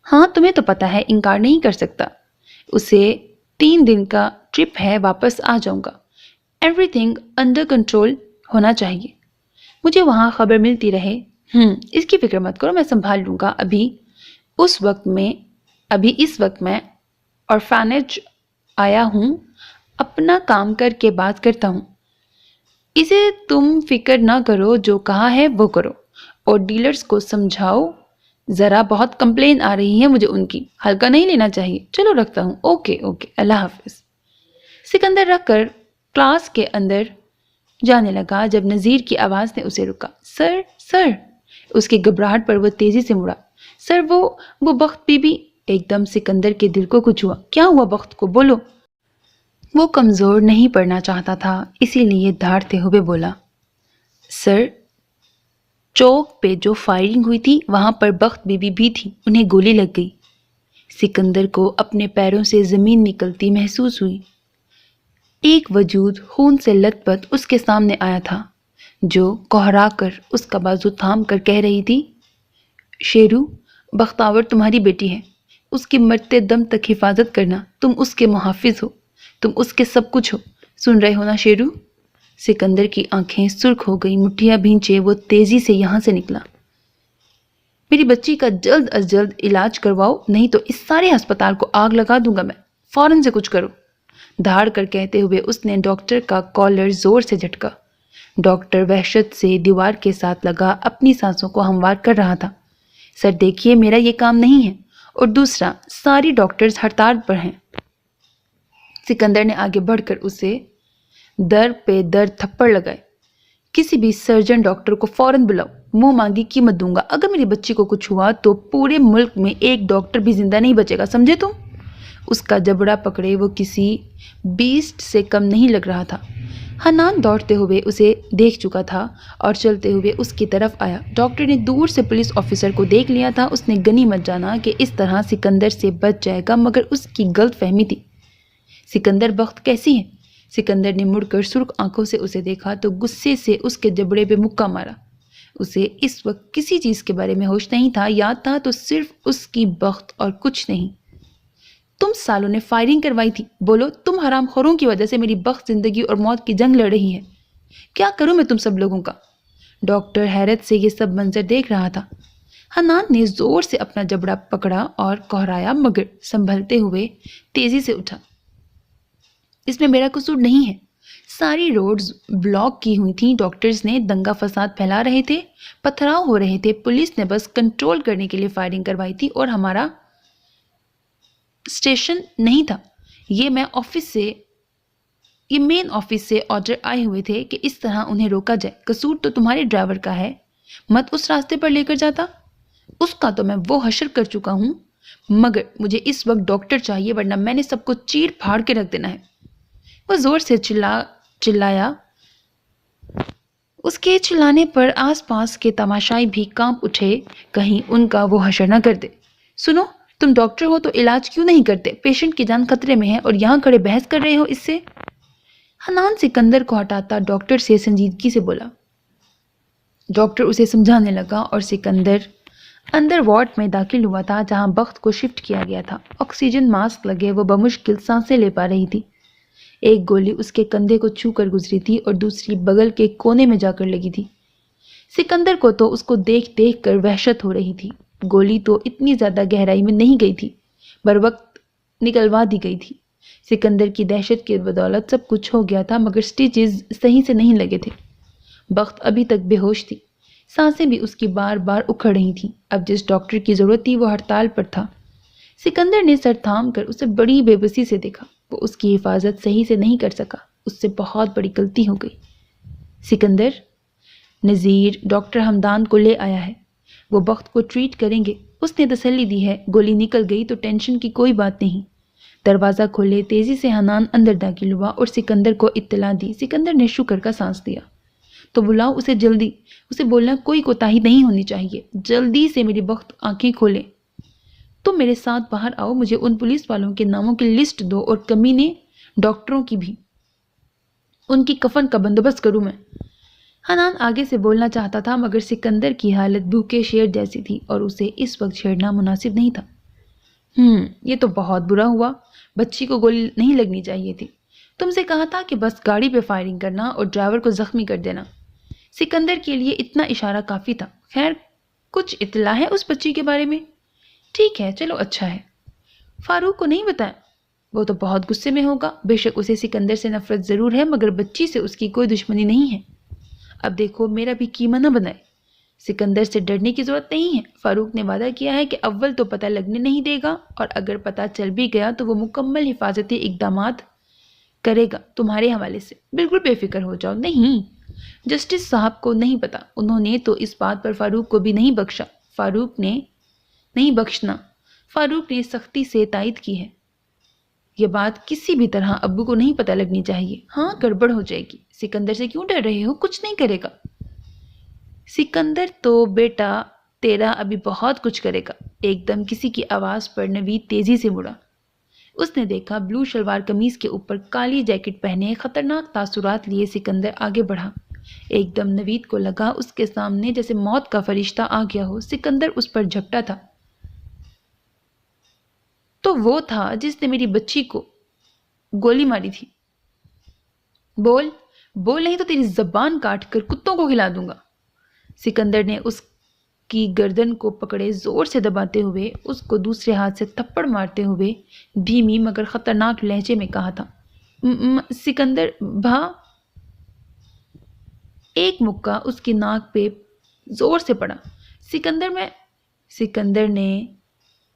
Speaker 1: ہاں تمہیں تو پتا ہے انکار نہیں کر سکتا، اسے 3 دن کا ٹرپ ہے، واپس آ جاؤں گا، ایوری تھنگ انڈر کنٹرول ہونا چاہیے، مجھے وہاں خبر ملتی رہے۔ اس کی فکر مت کرو، میں سنبھال لوں گا، ابھی اس وقت میں آرفانیج آیا ہوں، اپنا کام کر کے بات کرتا ہوں۔ اسے تم فکر نہ کرو، جو کہا ہے وہ کرو، اور ڈیلرز کو سمجھاؤ ذرا، بہت کمپلین آ رہی ہے مجھے ان کی، ہلکا نہیں لینا چاہیے۔ چلو رکھتا ہوں، اوکے اللہ حافظ۔ سکندر رکھ کر کلاس کے اندر جانے لگا جب نذیر کی آواز نے اسے رکا۔ سر اس کی گھبراہٹ پر وہ تیزی سے مڑا۔ سر وہ بخت بی بی، ایک دم سکندر کے دل کو کچھ ہوا۔ کیا ہوا بخت کو، بولو۔ وہ کمزور نہیں پڑنا چاہتا تھا، اسی لیے دھاڑتے ہوئے بولا، سر چوک پہ جو فائرنگ ہوئی تھی وہاں پر بخت بی بی بھی تھی، انہیں گولی لگ گئی۔ سکندر کو اپنے پیروں سے زمین نکلتی محسوس ہوئی۔ ایک وجود خون سے لت پت اس کے سامنے آیا تھا، جو کوہرا کر اس کا بازو تھام کر کہہ رہی تھی، شیرو بختاور تمہاری بیٹی ہے، اس کی مرتے دم تک حفاظت کرنا، تم اس کے محافظ ہو، تم اس کے سب کچھ ہو، سن رہے ہو نا شیرو؟ سکندر کی آنکھیں سرخ ہو گئی، مٹھیاں بھینچے وہ تیزی سے یہاں سے نکلا۔ میری بچی کا جلد از جلد علاج کرواؤ، نہیں تو اس سارے ہسپتال کو آگ لگا دوں گا میں، فوراً سے کچھ کرو، دھاڑ کر کہتے ہوئے اس نے ڈاکٹر کا کالر زور سے جھٹکا۔ ڈاکٹر وحشت سے دیوار کے ساتھ لگا اپنی سانسوں کو ہموار کر رہا تھا۔ سر دیکھیے میرا یہ کام نہیں ہے، اور دوسرا ساری ڈاکٹرز ہڑتال پر ہیں۔ سکندر نے آگے بڑھ کر اسے در پہ در تھپڑ لگائے۔ کسی بھی سرجن ڈاکٹر کو فوراً بلاؤ، منہ مانگی قیمت دوں گا، اگر میری بچی کو کچھ ہوا تو پورے ملک میں ایک ڈاکٹر بھی زندہ نہیں بچے گا، سمجھے تم؟ اس کا جبڑا پکڑے وہ کسی بیسٹ سے کم نہیں لگ رہا تھا۔ حنان دوڑتے ہوئے اسے دیکھ چکا تھا اور چلتے ہوئے اس کی طرف آیا۔ ڈاکٹر نے دور سے پولیس آفیسر کو دیکھ لیا تھا، اس نے غنیمت جانا کہ اس طرح سکندر سے بچ جائے گا، مگر اس کی غلط فہمی تھی۔ سکندر بخت کیسی ہے؟ سکندر نے مڑ کر سرخ آنکھوں سے اسے دیکھا تو غصے سے اس کے جبڑے پہ مکہ مارا۔ اسے اس وقت کسی چیز کے بارے میں ہوش نہیں تھا، یاد تھا تو صرف اس کی بخت اور کچھ نہیں۔ تم سالوں نے فائرنگ کروائی تھی، بولو تم حرام خوروں کی وجہ سے میری بخت زندگی اور موت کی جنگ لڑ رہی ہے، کیا کروں میں تم سب لوگوں کا؟ ڈاکٹر حیرت سے یہ سب منظر دیکھ رہا تھا۔ حنان نے زور سے اپنا جبڑا پکڑا اور کوہرایا، مگر سنبھلتے ہوئے تیزی سے اٹھا۔ اس میں میرا قصور نہیں ہے، ساری روڈز بلاک کی ہوئی تھیں، ڈاکٹرز نے دنگا فساد پھیلا رہے تھے، پتھراؤ ہو رہے تھے، پولیس نے بس کنٹرول کرنے کے لیے فائرنگ کروائی تھی، اور ہمارا اسٹیشن نہیں تھا۔ یہ مین آفس سے آرڈر آئے ہوئے تھے کہ اس طرح انہیں روکا جائے۔ قصور تو تمہارے ڈرائیور کا ہے، مت اس راستے پر لے کر جاتا، اس کا تو میں وہ حشر کر چکا ہوں، مگر مجھے اس وقت ڈاکٹر چاہیے، ورنہ میں نے سب کو چیر پھاڑ کے رکھ دینا ہے۔ وہ زور سے چلایا، اس کے چلانے پر آس پاس کے تماشائی بھی کانپ اٹھے، کہیں ان کا وہ حشر نہ کر دے۔ سنو، تم ڈاکٹر ہو تو علاج کیوں نہیں کرتے؟ پیشنٹ کی جان خطرے میں ہے اور یہاں کھڑے بحث کر رہے ہو اس سے؟ حنان سکندر کو ہٹاتا ڈاکٹر سے سنجیدگی سے بولا۔ ڈاکٹر اسے سمجھانے لگا اور سکندر اندر وارڈ میں داخل ہوا تھا جہاں بخت کو شفٹ کیا گیا تھا۔ آکسیجن ماسک لگے وہ بمشکل سانسیں لے پا رہی تھی۔ ایک گولی اس کے کندھے کو چھو کر گزری تھی اور دوسری بغل کے کونے میں جا کر لگی تھی۔ سکندر کو تو اس کو دیکھ دیکھ کر وحشت ہو رہی تھی۔ گولی تو اتنی زیادہ گہرائی میں نہیں گئی تھی، بروقت نکلوا دی گئی تھی۔ سکندر کی دہشت کی بدولت سب کچھ ہو گیا تھا، مگر سٹیچز صحیح سے نہیں لگے تھے۔ بخت ابھی تک بے ہوش تھی، سانسیں بھی اس کی بار بار اکھڑ رہی تھیں۔ اب جس ڈاکٹر کی ضرورت تھی وہ ہڑتال پر تھا۔ سکندر نے سر تھام کر اسے بڑی بے بسی سے دیکھا۔ وہ اس کی حفاظت صحیح سے نہیں کر سکا، اس سے بہت بڑی غلطی ہو گئی۔ سکندر، نذیر ڈاکٹر ہمدان کو لے آیا ہے، وہ بخت کو ٹریٹ کریں گے، اس نے تسلی دی ہے۔ گولی نکل گئی تو ٹینشن کی کوئی بات نہیں۔ دروازہ کھولے تیزی سے حنان اندر داخل ہوا اور سکندر کو اطلاع دی۔ سکندر نے شکر کا سانس دیا۔ تو بلاؤ اسے جلدی، اسے بولنا کوئی کوتاہی نہیں ہونی چاہیے، جلدی سے میری بخت آنکھیں کھولے۔ تم میرے ساتھ باہر آؤ، مجھے ان پولیس والوں کے ناموں کی لسٹ دو اور کمینے ڈاکٹروں کی بھی، ان کی کفن کا بندوبست کروں میں۔ حنان آگے سے بولنا چاہتا تھا، مگر سکندر کی حالت بھوکے شیر جیسی تھی اور اسے اس وقت چھیڑنا مناسب نہیں تھا۔ یہ تو بہت برا ہوا، بچی کو گولی نہیں لگنی چاہیے تھی۔ تم سے کہا تھا کہ بس گاڑی پہ فائرنگ کرنا اور ڈرائیور کو زخمی کر دینا۔ سکندر کے لیے اتنا اشارہ کافی تھا۔ خیر، کچھ اطلاع ہے اس بچی کے بارے میں؟ ٹھیک ہے، چلو اچھا ہے۔ فاروق کو نہیں بتایا؟ وہ تو بہت غصے میں ہوگا، بے شک اسے سکندر سے نفرت ضرور ہے، مگر بچی سے اس کی کوئی دشمنی نہیں ہے۔ اب دیکھو، میرا بھی قیمہ نہ بنائے۔ سکندر سے ڈرنے کی ضرورت نہیں ہے، فاروق نے وعدہ کیا ہے کہ اول تو پتہ لگنے نہیں دے گا، اور اگر پتہ چل بھی گیا تو وہ مکمل حفاظتی اقدامات کرے گا تمہارے حوالے سے، بالکل بے فکر ہو جاؤ۔ نہیں، جسٹس صاحب کو نہیں پتا، انہوں نے تو اس بات پر فاروق کو بھی نہیں بخشا، فاروق نے نہیں بخشنا، فاروق نے سختی سے تائید کی ہے۔ یہ بات کسی بھی طرح ابو کو نہیں پتہ لگنی چاہیے۔ ہاں، گڑبڑ ہو جائے گی۔ سکندر سے کیوں ڈر رہے ہو؟ کچھ نہیں کرے گا۔ سکندر تو بیٹا تیرا ابھی بہت کچھ کرے گا۔ ایک دم کسی کی آواز پر نوید تیزی سے مڑا۔ اس نے دیکھا بلو شلوار قمیض کے اوپر کالی جیکٹ پہنے خطرناک تاثرات لیے سکندر آگے بڑھا۔ ایک دم نوید کو لگا اس کے سامنے جیسے موت کا فرشتہ آ گیا ہو۔ سکندر اس پر جھپٹا تھا۔ تو وہ تھا جس نے میری بچی کو گولی ماری تھی۔ بول نہیں تو تیری زبان کاٹ کر کتوں کو کھلا دوں گا۔ سکندر نے اس کی گردن کو پکڑے زور سے دباتے ہوئے اس کو دوسرے ہاتھ سے تھپڑ مارتے ہوئے دھیمی مگر خطرناک لہجے میں کہا تھا، سکندر بھا۔ ایک مکہ اس کی ناک پہ زور سے پڑا۔ سکندر نے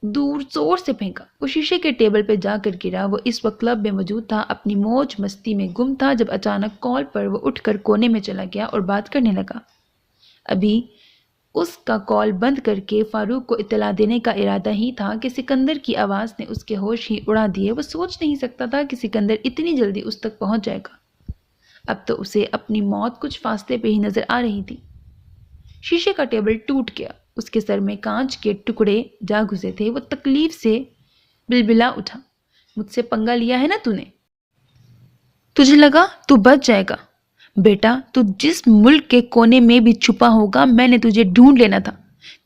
Speaker 1: دور زور سے پھینکا۔ وہ شیشے کے ٹیبل پہ جا کر گرا۔ وہ اس وقت کلب میں موجود تھا، اپنی موج مستی میں گم تھا، جب اچانک کال پر وہ اٹھ کر کونے میں چلا گیا اور بات کرنے لگا۔ ابھی اس کا کال بند کر کے فاروق کو اطلاع دینے کا ارادہ ہی تھا کہ سکندر کی آواز نے اس کے ہوش ہی اڑا دیے۔ وہ سوچ نہیں سکتا تھا کہ سکندر اتنی جلدی اس تک پہنچ جائے گا۔ اب تو اسے اپنی موت کچھ فاصلے پہ ہی نظر آ رہی تھی۔ شیشے کا ٹیبل ٹوٹ گیا، اس کے سر میں کانچ کے ٹکڑے جا گھسے تھے۔ وہ تکلیف سے بلبلا اٹھا۔ مجھ سے پنگا لیا ہے نا تو نے؟ تجھے لگا تو بچ جائے گا؟ بیٹا، تو جس ملک کے کونے میں بھی چھپا ہوگا، میں نے تجھے ڈھونڈ لینا تھا۔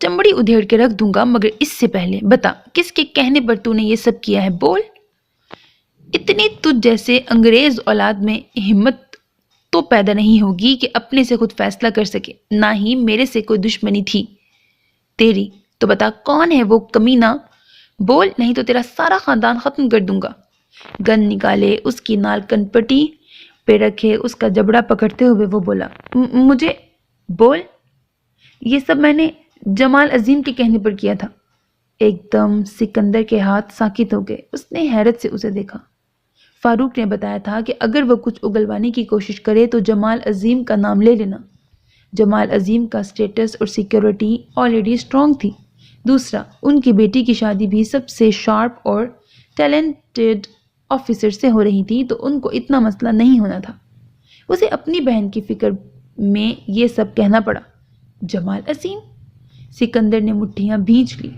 Speaker 1: چمڑی ادھیڑ کے رکھ دوں گا، مگر اس سے پہلے بتا کس کے کہنے پر تو نے یہ سب کیا ہے، بول۔ اتنی تجھ جیسے انگریز اولاد میں ہمت تو پیدا نہیں ہوگی کہ اپنے سے خود فیصلہ کر سکے، نہ ہی میرے سے کوئی دشمنی تھی تیری، تو بتا کون ہے وہ کمینہ، بول نہیں تو تیرا سارا خاندان ختم کر دوں گا۔ گن نکالے اس کی نال کن پٹی پہ رکھے اس کا جبڑا پکڑتے ہوئے وہ بولا، مجھے بول، یہ سب میں نے جمال عظیم کے کہنے پر کیا تھا۔ ایک دم سکندر کے ہاتھ ساکت ہو گئے، اس نے حیرت سے اسے دیکھا۔ فاروق نے بتایا تھا کہ اگر وہ کچھ اگلوانے کی کوشش کرے تو جمال عظیم کا نام لے لینا۔ جمال عظیم کا سٹیٹس اور سیکیورٹی آلریڈی اسٹرانگ تھی۔ دوسرا، ان کی بیٹی کی شادی بھی سب سے شارپ اور ٹیلنٹڈ آفیسر سے ہو رہی تھی، تو ان کو اتنا مسئلہ نہیں ہونا تھا۔ اسے اپنی بہن کی فکر میں یہ سب کہنا پڑا۔ جمال عظیم؟ سکندر نے مٹھیاں بھینچ لی۔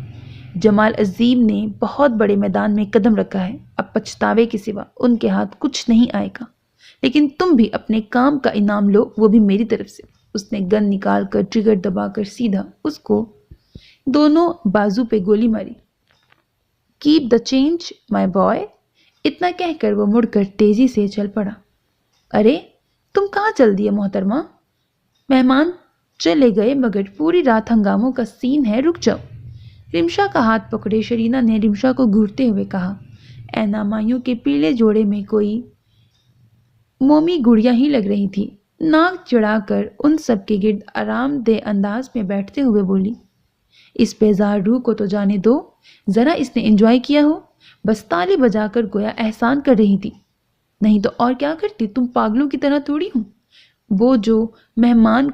Speaker 1: جمال عظیم نے بہت بڑے میدان میں قدم رکھا ہے، اب پچھتاوے کے سوا ان کے ہاتھ کچھ نہیں آئے گا، لیکن تم بھی اپنے کام کا انعام لو، وہ بھی میری طرف سے۔ اس نے گن نکال کر ٹریگر دبا کر سیدھا اس کو دونوں بازو پہ گولی ماری۔ Keep the change my boy, اتنا کہہ کر وہ مڑ کر تیزی سے چل پڑا۔ ارے تم کہاں چل دیے محترمہ؟ مہمان چلے گئے مگر پوری رات ہنگاموں کا سین ہے، رک جاؤ۔ رمشا کا ہاتھ پکڑے شرینہ نے رمشا کو گھورتے ہوئے کہا، اینا مایوں کے پیلے جوڑے میں کوئی مومی گڑیا ہی لگ رہی تھی۔ ناک چڑھا کر ان سب کے گرد آرام دہ انداز میں بیٹھتے ہوئے بولی، اس بیزار روح کو تو جانے دو، ذرا اس نے انجوائے کیا ہو، بس تالی بجا کر گویا احسان کر رہی تھی، نہیں تو اور کیا کرتی، تم پاگلوں کی طرح تھوڑی ہوں۔ وہ جو مہمان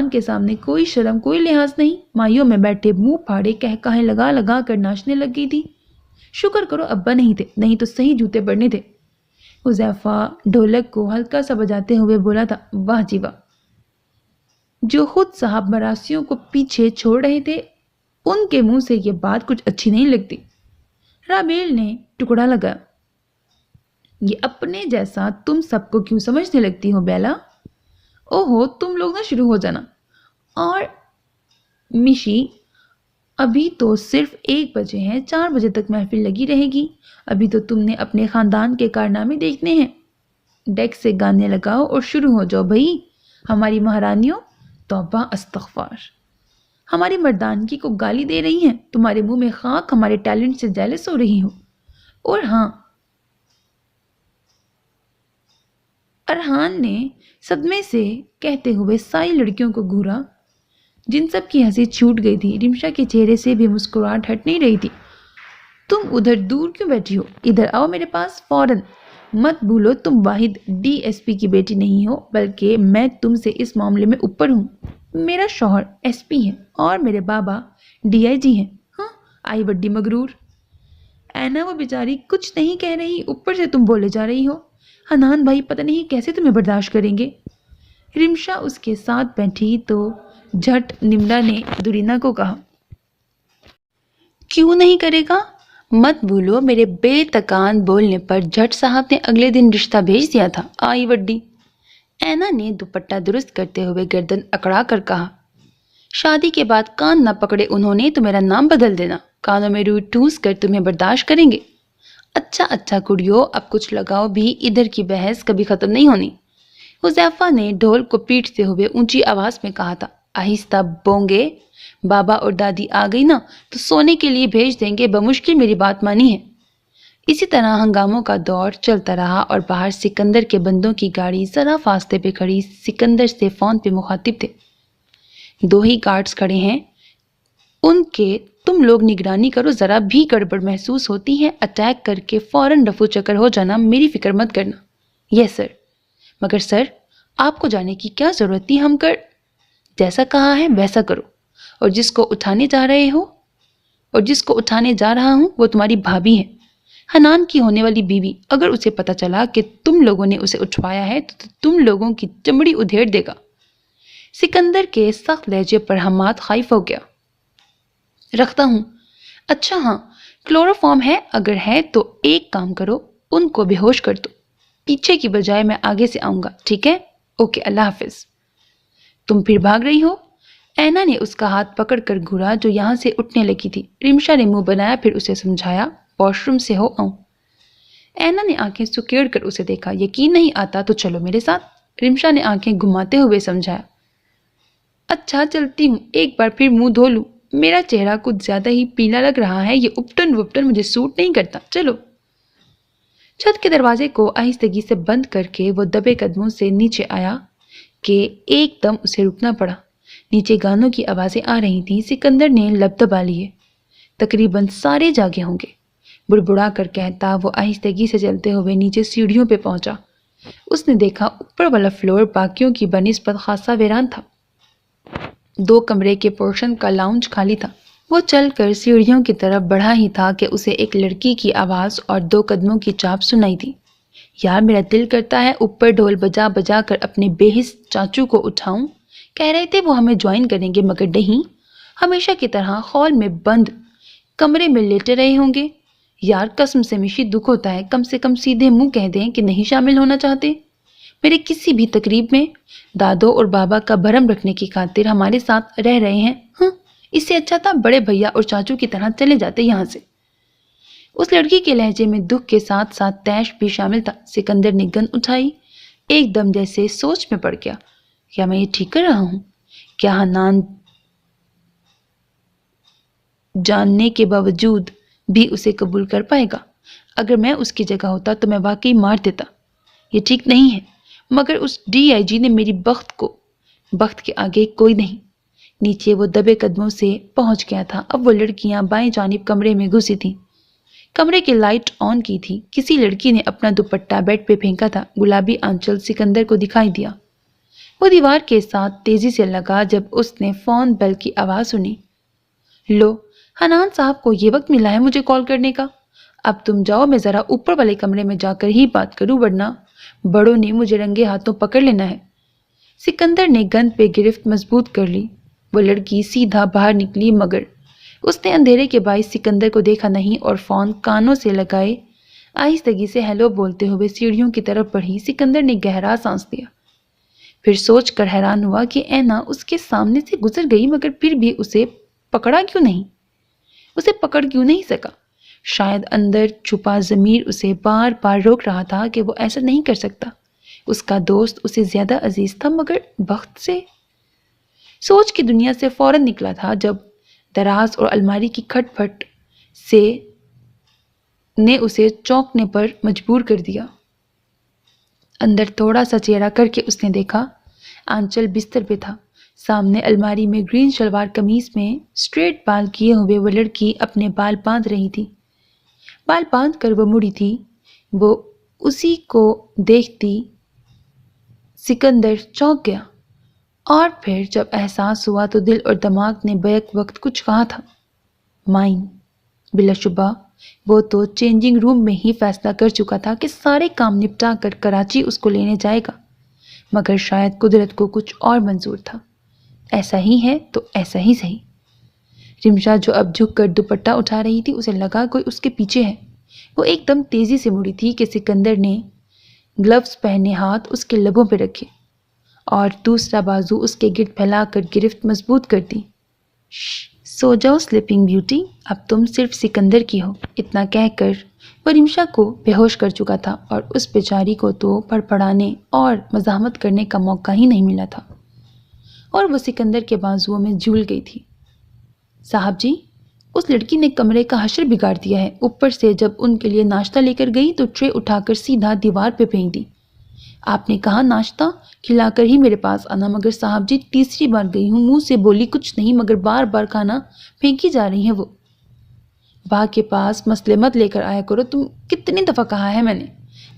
Speaker 1: کے سامنے کوئی شرم کوئی لحاظ نہیں، مائیوں میں بیٹھے منہ پھاڑے کہے لگا لگا کر ناچنے لگ گئی تھی۔ شکر کرو ابا نہیں تھے، نہیں تو صحیح جوتے پڑنے تھے۔ حذیفہ ڈھولک کو ہلکا سا بجاتے ہوئے بولا تھا، واہ جی واہ۔ جو خود صاحب مراسیوں کو پیچھے چھوڑ رہے تھے ان کے منہ سے یہ بات کچھ اچھی نہیں لگتی۔ رابیل نے ٹکڑا لگا، یہ اپنے جیسا تم سب کو کیوں سمجھنے لگتی ہو بیلا؟ اوہو تم لوگ نہ شروع ہو جانا۔ اور مشی ابھی تو صرف 1 بجے ہیں، 4 بجے تک محفل لگی رہے گی، ابھی تو تم نے اپنے خاندان کے کارنامے دیکھنے ہیں۔ ڈیک سے گانے لگاؤ اور شروع ہو جاؤ بھائی، ہماری مہارانیوں، توبہ استغفار، ہماری مردانگی کو گالی دے رہی ہیں، تمہارے منہ میں خاک، ہمارے ٹیلنٹ سے جیلس ہو رہی ہو۔ اور ہاں، ارحان نے صدمے سے کہتے ہوئے ساری لڑکیوں کو گھورا جن سب کی ہنسی چھوٹ گئی تھی۔ رمشا کے چہرے سے بھی مسکراہٹ ہٹ نہیں رہی تھی۔ تم ادھر دور کیوں بیٹھی ہو؟ ادھر آؤ میرے پاس فوراً۔ مت بھولو تم واحد ڈی ایس پی کی بیٹی نہیں ہو، بلکہ میں تم سے اس معاملے میں اوپر ہوں۔ میرا شوہر ایس پی ہے اور میرے بابا ڈی آئی جی ہیں۔ ہاں آئی بڈی مغرور۔ اینا وہ بیچاری کچھ نہیں کہہ رہی، اوپر سے تم بولے جا رہی ہو۔ حنان بھائی پتہ نہیں کیسے تمہیں برداشت کریں گے۔ رمشا اس کے ساتھ بیٹھی تو جھٹ نمرا نے دورینا کو کہا، کیوں نہیں کرے گا؟ مت بھولو میرے بے تکان بولنے پر جھٹ صاحب نے اگلے دن رشتہ بھیج دیا تھا، آئی وڈی۔ اینا نے دوپٹہ درست کرتے ہوئے گردن اکڑا کر کہا، شادی کے بعد کان نہ پکڑے انہوں نے تو میرا نام بدل دینا، کانوں میں روئی ٹھوس کر تمہیں برداشت کریں گے۔ اچھا کڑیو، اب کچھ لگاؤ بھی، ادھر کی بحث کبھی ختم نہیں ہونی۔ حذیفہ نے ڈھول کو پیٹتے ہوئے اونچی آواز میں کہا تھا، آہستہ بونگے، بابا اور دادی آ گئی نا تو سونے کے لیے بھیج دیں گے، بمشکل میری بات مانی ہے۔ اسی طرح ہنگاموں کا دور چلتا رہا اور باہر سکندر کے بندوں کی گاڑی ذرا فاصلے پہ کھڑی سکندر سے فون پہ مخاطب تھے، 2 ہی گارڈز کھڑے ہیں، ان کے تم لوگ نگرانی کرو، ذرا بھی گڑبڑ محسوس ہوتی ہے اٹیک کر کے فوراً رفو چکر ہو جانا، میری فکر مت کرنا۔ یس سر۔ مگر سر آپ کو جانے کی کیا ضرورت تھی، ہم کر جیسا کہا ہے ویسا کرو، اور جس کو اٹھانے جا رہا ہوں وہ تمہاری بھابھی ہے، حنان کی ہونے والی بیوی۔ اگر اسے پتہ چلا کہ تم لوگوں نے اسے اٹھوایا ہے تو تم لوگوں کی چمڑی ادھیڑ دے گا۔ سکندر کے سخت لہجے پر حماد خائف ہو گیا۔ رکھتا ہوں۔ اچھا ہاں، کلوروفارم ہے؟ اگر ہے تو ایک کام کرو، ان کو بے ہوش کر دو، پیچھے کی بجائے میں آگے سے آؤں گا، ٹھیک ہے؟ اوکے، اللہ حافظ۔ تم پھر بھاگ رہی ہو؟ اینا نے اس کا ہاتھ پکڑ کر گھورا جو یہاں سے اٹھنے لگی تھی۔ رمشا نے منہ بنایا، پھر اسے سمجھایا، واش روم سے ہو آؤں۔ اینا نے آنکھیں سکیڑ کر اسے دیکھا۔ یقین نہیں آتا تو چلو میرے ساتھ۔ رمشا نے آنکھیں گھماتے ہوئے سمجھایا۔ اچھا چلتی ہوں، ایک بار پھر منہ دھو لوں، میرا چہرہ کچھ زیادہ ہی پیلا لگ رہا ہے، یہ اپٹن وپٹن مجھے سوٹ نہیں کرتا، چلو۔ چھت کے دروازے کو آہستگی سے بند کر کے وہ دبے قدموں سے نیچے آیا کہ ایک دم اسے رکنا پڑا۔ نیچے گانوں کی آوازیں آ رہی تھیں۔ سکندر نے لب دبا لیے۔ تقریباً سارے جاگے ہوں گے، بڑبڑا کر کہتا وہ آہستگی سے چلتے ہوئے نیچے سیڑھیوں پہ پہنچا۔ اس نے دیکھا اوپر والا فلور باقیوں کی بنسبت خاصا ویران تھا۔ 2 کمرے کے پورشن کا لاؤنج خالی تھا۔ وہ چل کر سیڑھیوں کی طرف بڑھا ہی تھا کہ اسے ایک لڑکی کی آواز اور 2 قدموں کی چاپ سنائی دی۔ یار میرا دل کرتا ہے اوپر ڈھول بجا بجا کر اپنے بے حس چاچو کو اٹھاؤں۔ کہہ رہے تھے وہ ہمیں جوائن کریں گے مگر نہیں، ہمیشہ کی طرح ہال میں بند کمرے میں لیٹے رہے ہوں گے۔ یار قسم سے مشی دکھ ہوتا ہے، کم سے کم سیدھے منہ کہہ دیں کہ نہیں شامل ہونا چاہتے میرے کسی بھی تقریب میں۔ دادو اور بابا کا بھرم رکھنے کی خاطر ہمارے ساتھ رہ رہے ہیں، ہاں اس سے اچھا تھا بڑے بھیا اور چاچو کی طرح چلے جاتے یہاں سے۔ اس لڑکی کے لہجے میں دکھ کے ساتھ ساتھ تیش بھی شامل تھا۔ سکندر نے گن اٹھائی، ایک دم جیسے سوچ میں پڑ گیا۔ کیا میں یہ ٹھیک کر رہا ہوں؟ کیا حنان جاننے کے باوجود بھی اسے قبول کر پائے گا؟ اگر میں اس کی جگہ ہوتا تو میں واقعی مار دیتا۔ یہ ٹھیک نہیں ہے، مگر اس ڈی آئی جی نے میری بخت کے آگے کوئی نہیں۔ نیچے وہ دبے قدموں سے پہنچ گیا تھا۔ اب وہ لڑکیاں بائیں جانب کمرے میں گھسی تھیں۔ کمرے کی لائٹ آن کی تھی۔ کسی لڑکی نے اپنا دوپٹہ بیڈ پہ پھینکا تھا۔ گلابی آنچل سکندر کو دکھائی دیا۔ وہ دیوار کے ساتھ تیزی سے لگا جب اس نے فون بیل کی آواز سنی۔ لو، حنان صاحب کو یہ وقت ملا ہے مجھے کال کرنے کا۔ اب تم جاؤ، میں ذرا اوپر والے کمرے میں جا کر ہی بات کروں، ورنہ بڑوں نے مجھے رنگے ہاتھوں پکڑ لینا ہے۔ سکندر نے گن پہ گرفت مضبوط کر لی۔ وہ لڑکی سیدھا باہر نکلی مگر اس نے اندھیرے کے باعث سکندر کو دیکھا نہیں اور فون کانوں سے لگائے آہستگی سے ہیلو بولتے ہوئے سیڑھیوں کی طرف بڑھی۔ سکندر نے گہرا سانس لیا، پھر سوچ کر حیران ہوا کہ اینا اس کے سامنے سے گزر گئی مگر پھر بھی اسے پکڑ کیوں نہیں سکا۔ شاید اندر چھپا ضمیر اسے بار بار روک رہا تھا کہ وہ ایسا نہیں کر سکتا۔ اس کا دوست اسے زیادہ عزیز تھا مگر وقت سے سوچ کی دنیا سے فوراً نکلا تھا جب دراز اور الماری کی کھٹ پھٹ سے نے اسے چونکنے پر مجبور کر دیا۔ اندر تھوڑا سا چہرہ کر کے اس نے دیکھا آنچل بستر پہ تھا۔ سامنے الماری میں گرین شلوار قمیض میں اسٹریٹ بال کیے ہوئے وہ لڑکی اپنے بال باندھ رہی تھی۔ بال باندھ کر وہ مڑی تھی۔ وہ اسی کو دیکھتی سکندر چونک گیا، اور پھر جب احساس ہوا تو دل اور دماغ نے بیک وقت کچھ کہا تھا، مائن۔ بلا شبہ وہ تو چینجنگ روم میں ہی فیصلہ کر چکا تھا کہ سارے کام نپٹا کر کراچی اس کو لینے جائے گا، مگر شاید قدرت کو کچھ اور منظور تھا۔ ایسا ہی ہے تو ایسا ہی صحیح۔ رمشا جو اب جھک کر دوپٹہ اٹھا رہی تھی، اسے لگا کوئی اس کے پیچھے ہے۔ وہ ایک دم تیزی سے مڑی تھی کہ سکندر نے گلوز پہنے ہاتھ اس کے لبوں پہ رکھے اور دوسرا بازو اس کے گرد پھیلا کر گرفت مضبوط کر دی۔ سو جاؤ سلیپنگ بیوٹی، اب تم صرف سکندر کی ہو۔ اتنا کہہ کر وہ رمشا کو بے ہوش کر چکا تھا اور اس بیچاری کو تو پڑپڑانے اور مزاحمت کرنے کا موقع ہی نہیں ملا تھا، اور وہ سکندر کے بازوؤں میں جھول گئی تھی۔ صاحب جی، اس لڑکی نے کمرے کا حشر بگاڑ دیا ہے۔ اوپر سے جب ان کے لیے ناشتہ لے کر گئی تو ٹرے اٹھا کر سیدھا دیوار پہ پھینک دی۔ آپ نے کہا ناشتہ کھلا کر ہی میرے پاس آنا، مگر صاحب جی تیسری بار گئی ہوں، منہ سے بولی کچھ نہیں مگر بار بار کھانا پھینکی جا رہی ہیں وہ۔ با کے پاس مسئلے مت لے کر آیا کرو، تم کتنی دفعہ کہا ہے میں نے،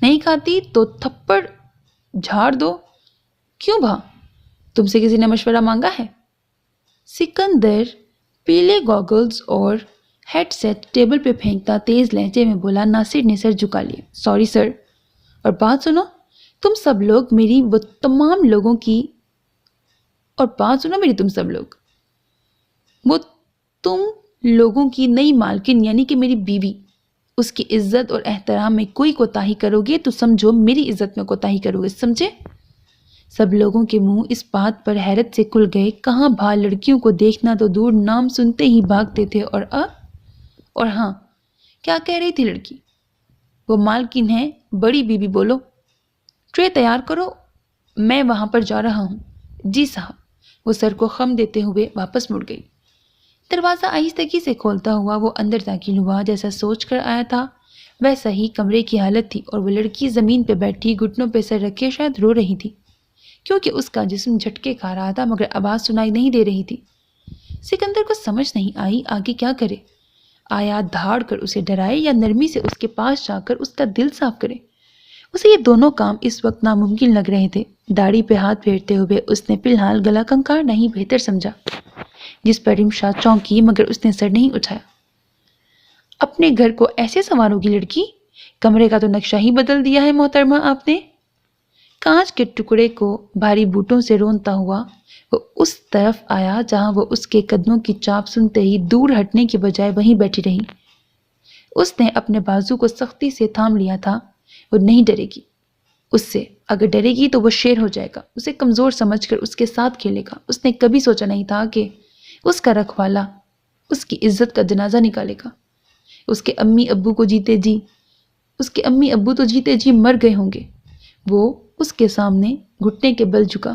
Speaker 1: نہیں کھاتی تو تھپڑ جھاڑ دو۔ کیوں بھا، تم سے کسی نے مشورہ مانگا ہے؟ سکندر پیلے گوگلز اور ہیڈ سیٹ ٹیبل پہ پھینکتا تیز لہجے میں بولا۔ ناصر نے سر جھکا لیا۔ Sorry sir. اور بات سنو، تم سب لوگ میری وہ تمام لوگوں کی اور بات سنو میری تم سب لوگ وہ تم لوگوں کی نئی مالکن یعنی کہ میری بیوی، اس کی عزت اور احترام میں کوئی کوتاہی کرو گے تو سمجھو میری عزت میں کوتاہی کرو گے، سمجھے؟ سب لوگوں کے منہ اس بات پر حیرت سے کھل گئے، کہاں بھا لڑکیوں کو دیکھنا تو دور، نام سنتے ہی بھاگتے تھے۔ اور ہاں، کیا کہہ رہی تھی لڑکی؟ وہ مالکن ہے، بڑی بیوی، بولو۔ ٹرے تیار کرو، میں وہاں پر جا رہا ہوں۔ جی صاحب۔ وہ سر کو خم دیتے ہوئے واپس مڑ گئی۔ دروازہ آہستگی سے کھولتا ہوا وہ اندر داخل ہوا۔ جیسا سوچ کر آیا تھا ویسا ہی کمرے کی حالت تھی، اور وہ لڑکی زمین پہ بیٹھی گھٹنوں پہ سر رکھے شاید رو رہی تھی، کیونکہ اس کا جسم جھٹکے کھا رہا تھا، مگر آواز سنائی نہیں دے رہی تھی۔ سکندر کو سمجھ نہیں آئی آگے کیا کرے۔ آیا دھاڑ کر اسے ڈرائے یا نرمی سے اس کے پاس جا کر اس کا دل صاف کرے؟ اسے یہ دونوں کام اس وقت ناممکن لگ رہے تھے۔ داڑھی پہ ہاتھ پھیرتے ہوئے اس نے فی الحال گلا کنکار نہیں بہتر سمجھا، جس پر رمشا چونکی، مگر اس نے سر نہیں اٹھایا۔ اپنے گھر کو ایسے سنوارو گی لڑکی؟ کمرے کا تو نقشہ ہی بدل دیا ہے محترمہ آپ نے۔ کانچ کے ٹکڑے کو بھاری بوٹوں سے رونتا ہوا وہ اس طرف آیا جہاں وہ اس کے قدموں کی چاپ سنتے ہی دور ہٹنے کے بجائے وہیں بیٹھی رہی۔ اس نے اپنے بازو کو سختی سے تھام لیا تھا۔ وہ نہیں ڈرے گی اس سے، اگر ڈرے گی تو وہ شیر ہو جائے گا، اسے کمزور سمجھ کر اس کے ساتھ کھیلے گا۔ اس نے کبھی سوچا نہیں تھا کہ اس کا رکھوالا اس کی عزت کا جنازہ نکالے گا۔ اس کے امی ابو تو جیتے جی مر گئے ہوں گے۔ وہ اس کے سامنے گھٹنے کے بل جھکا،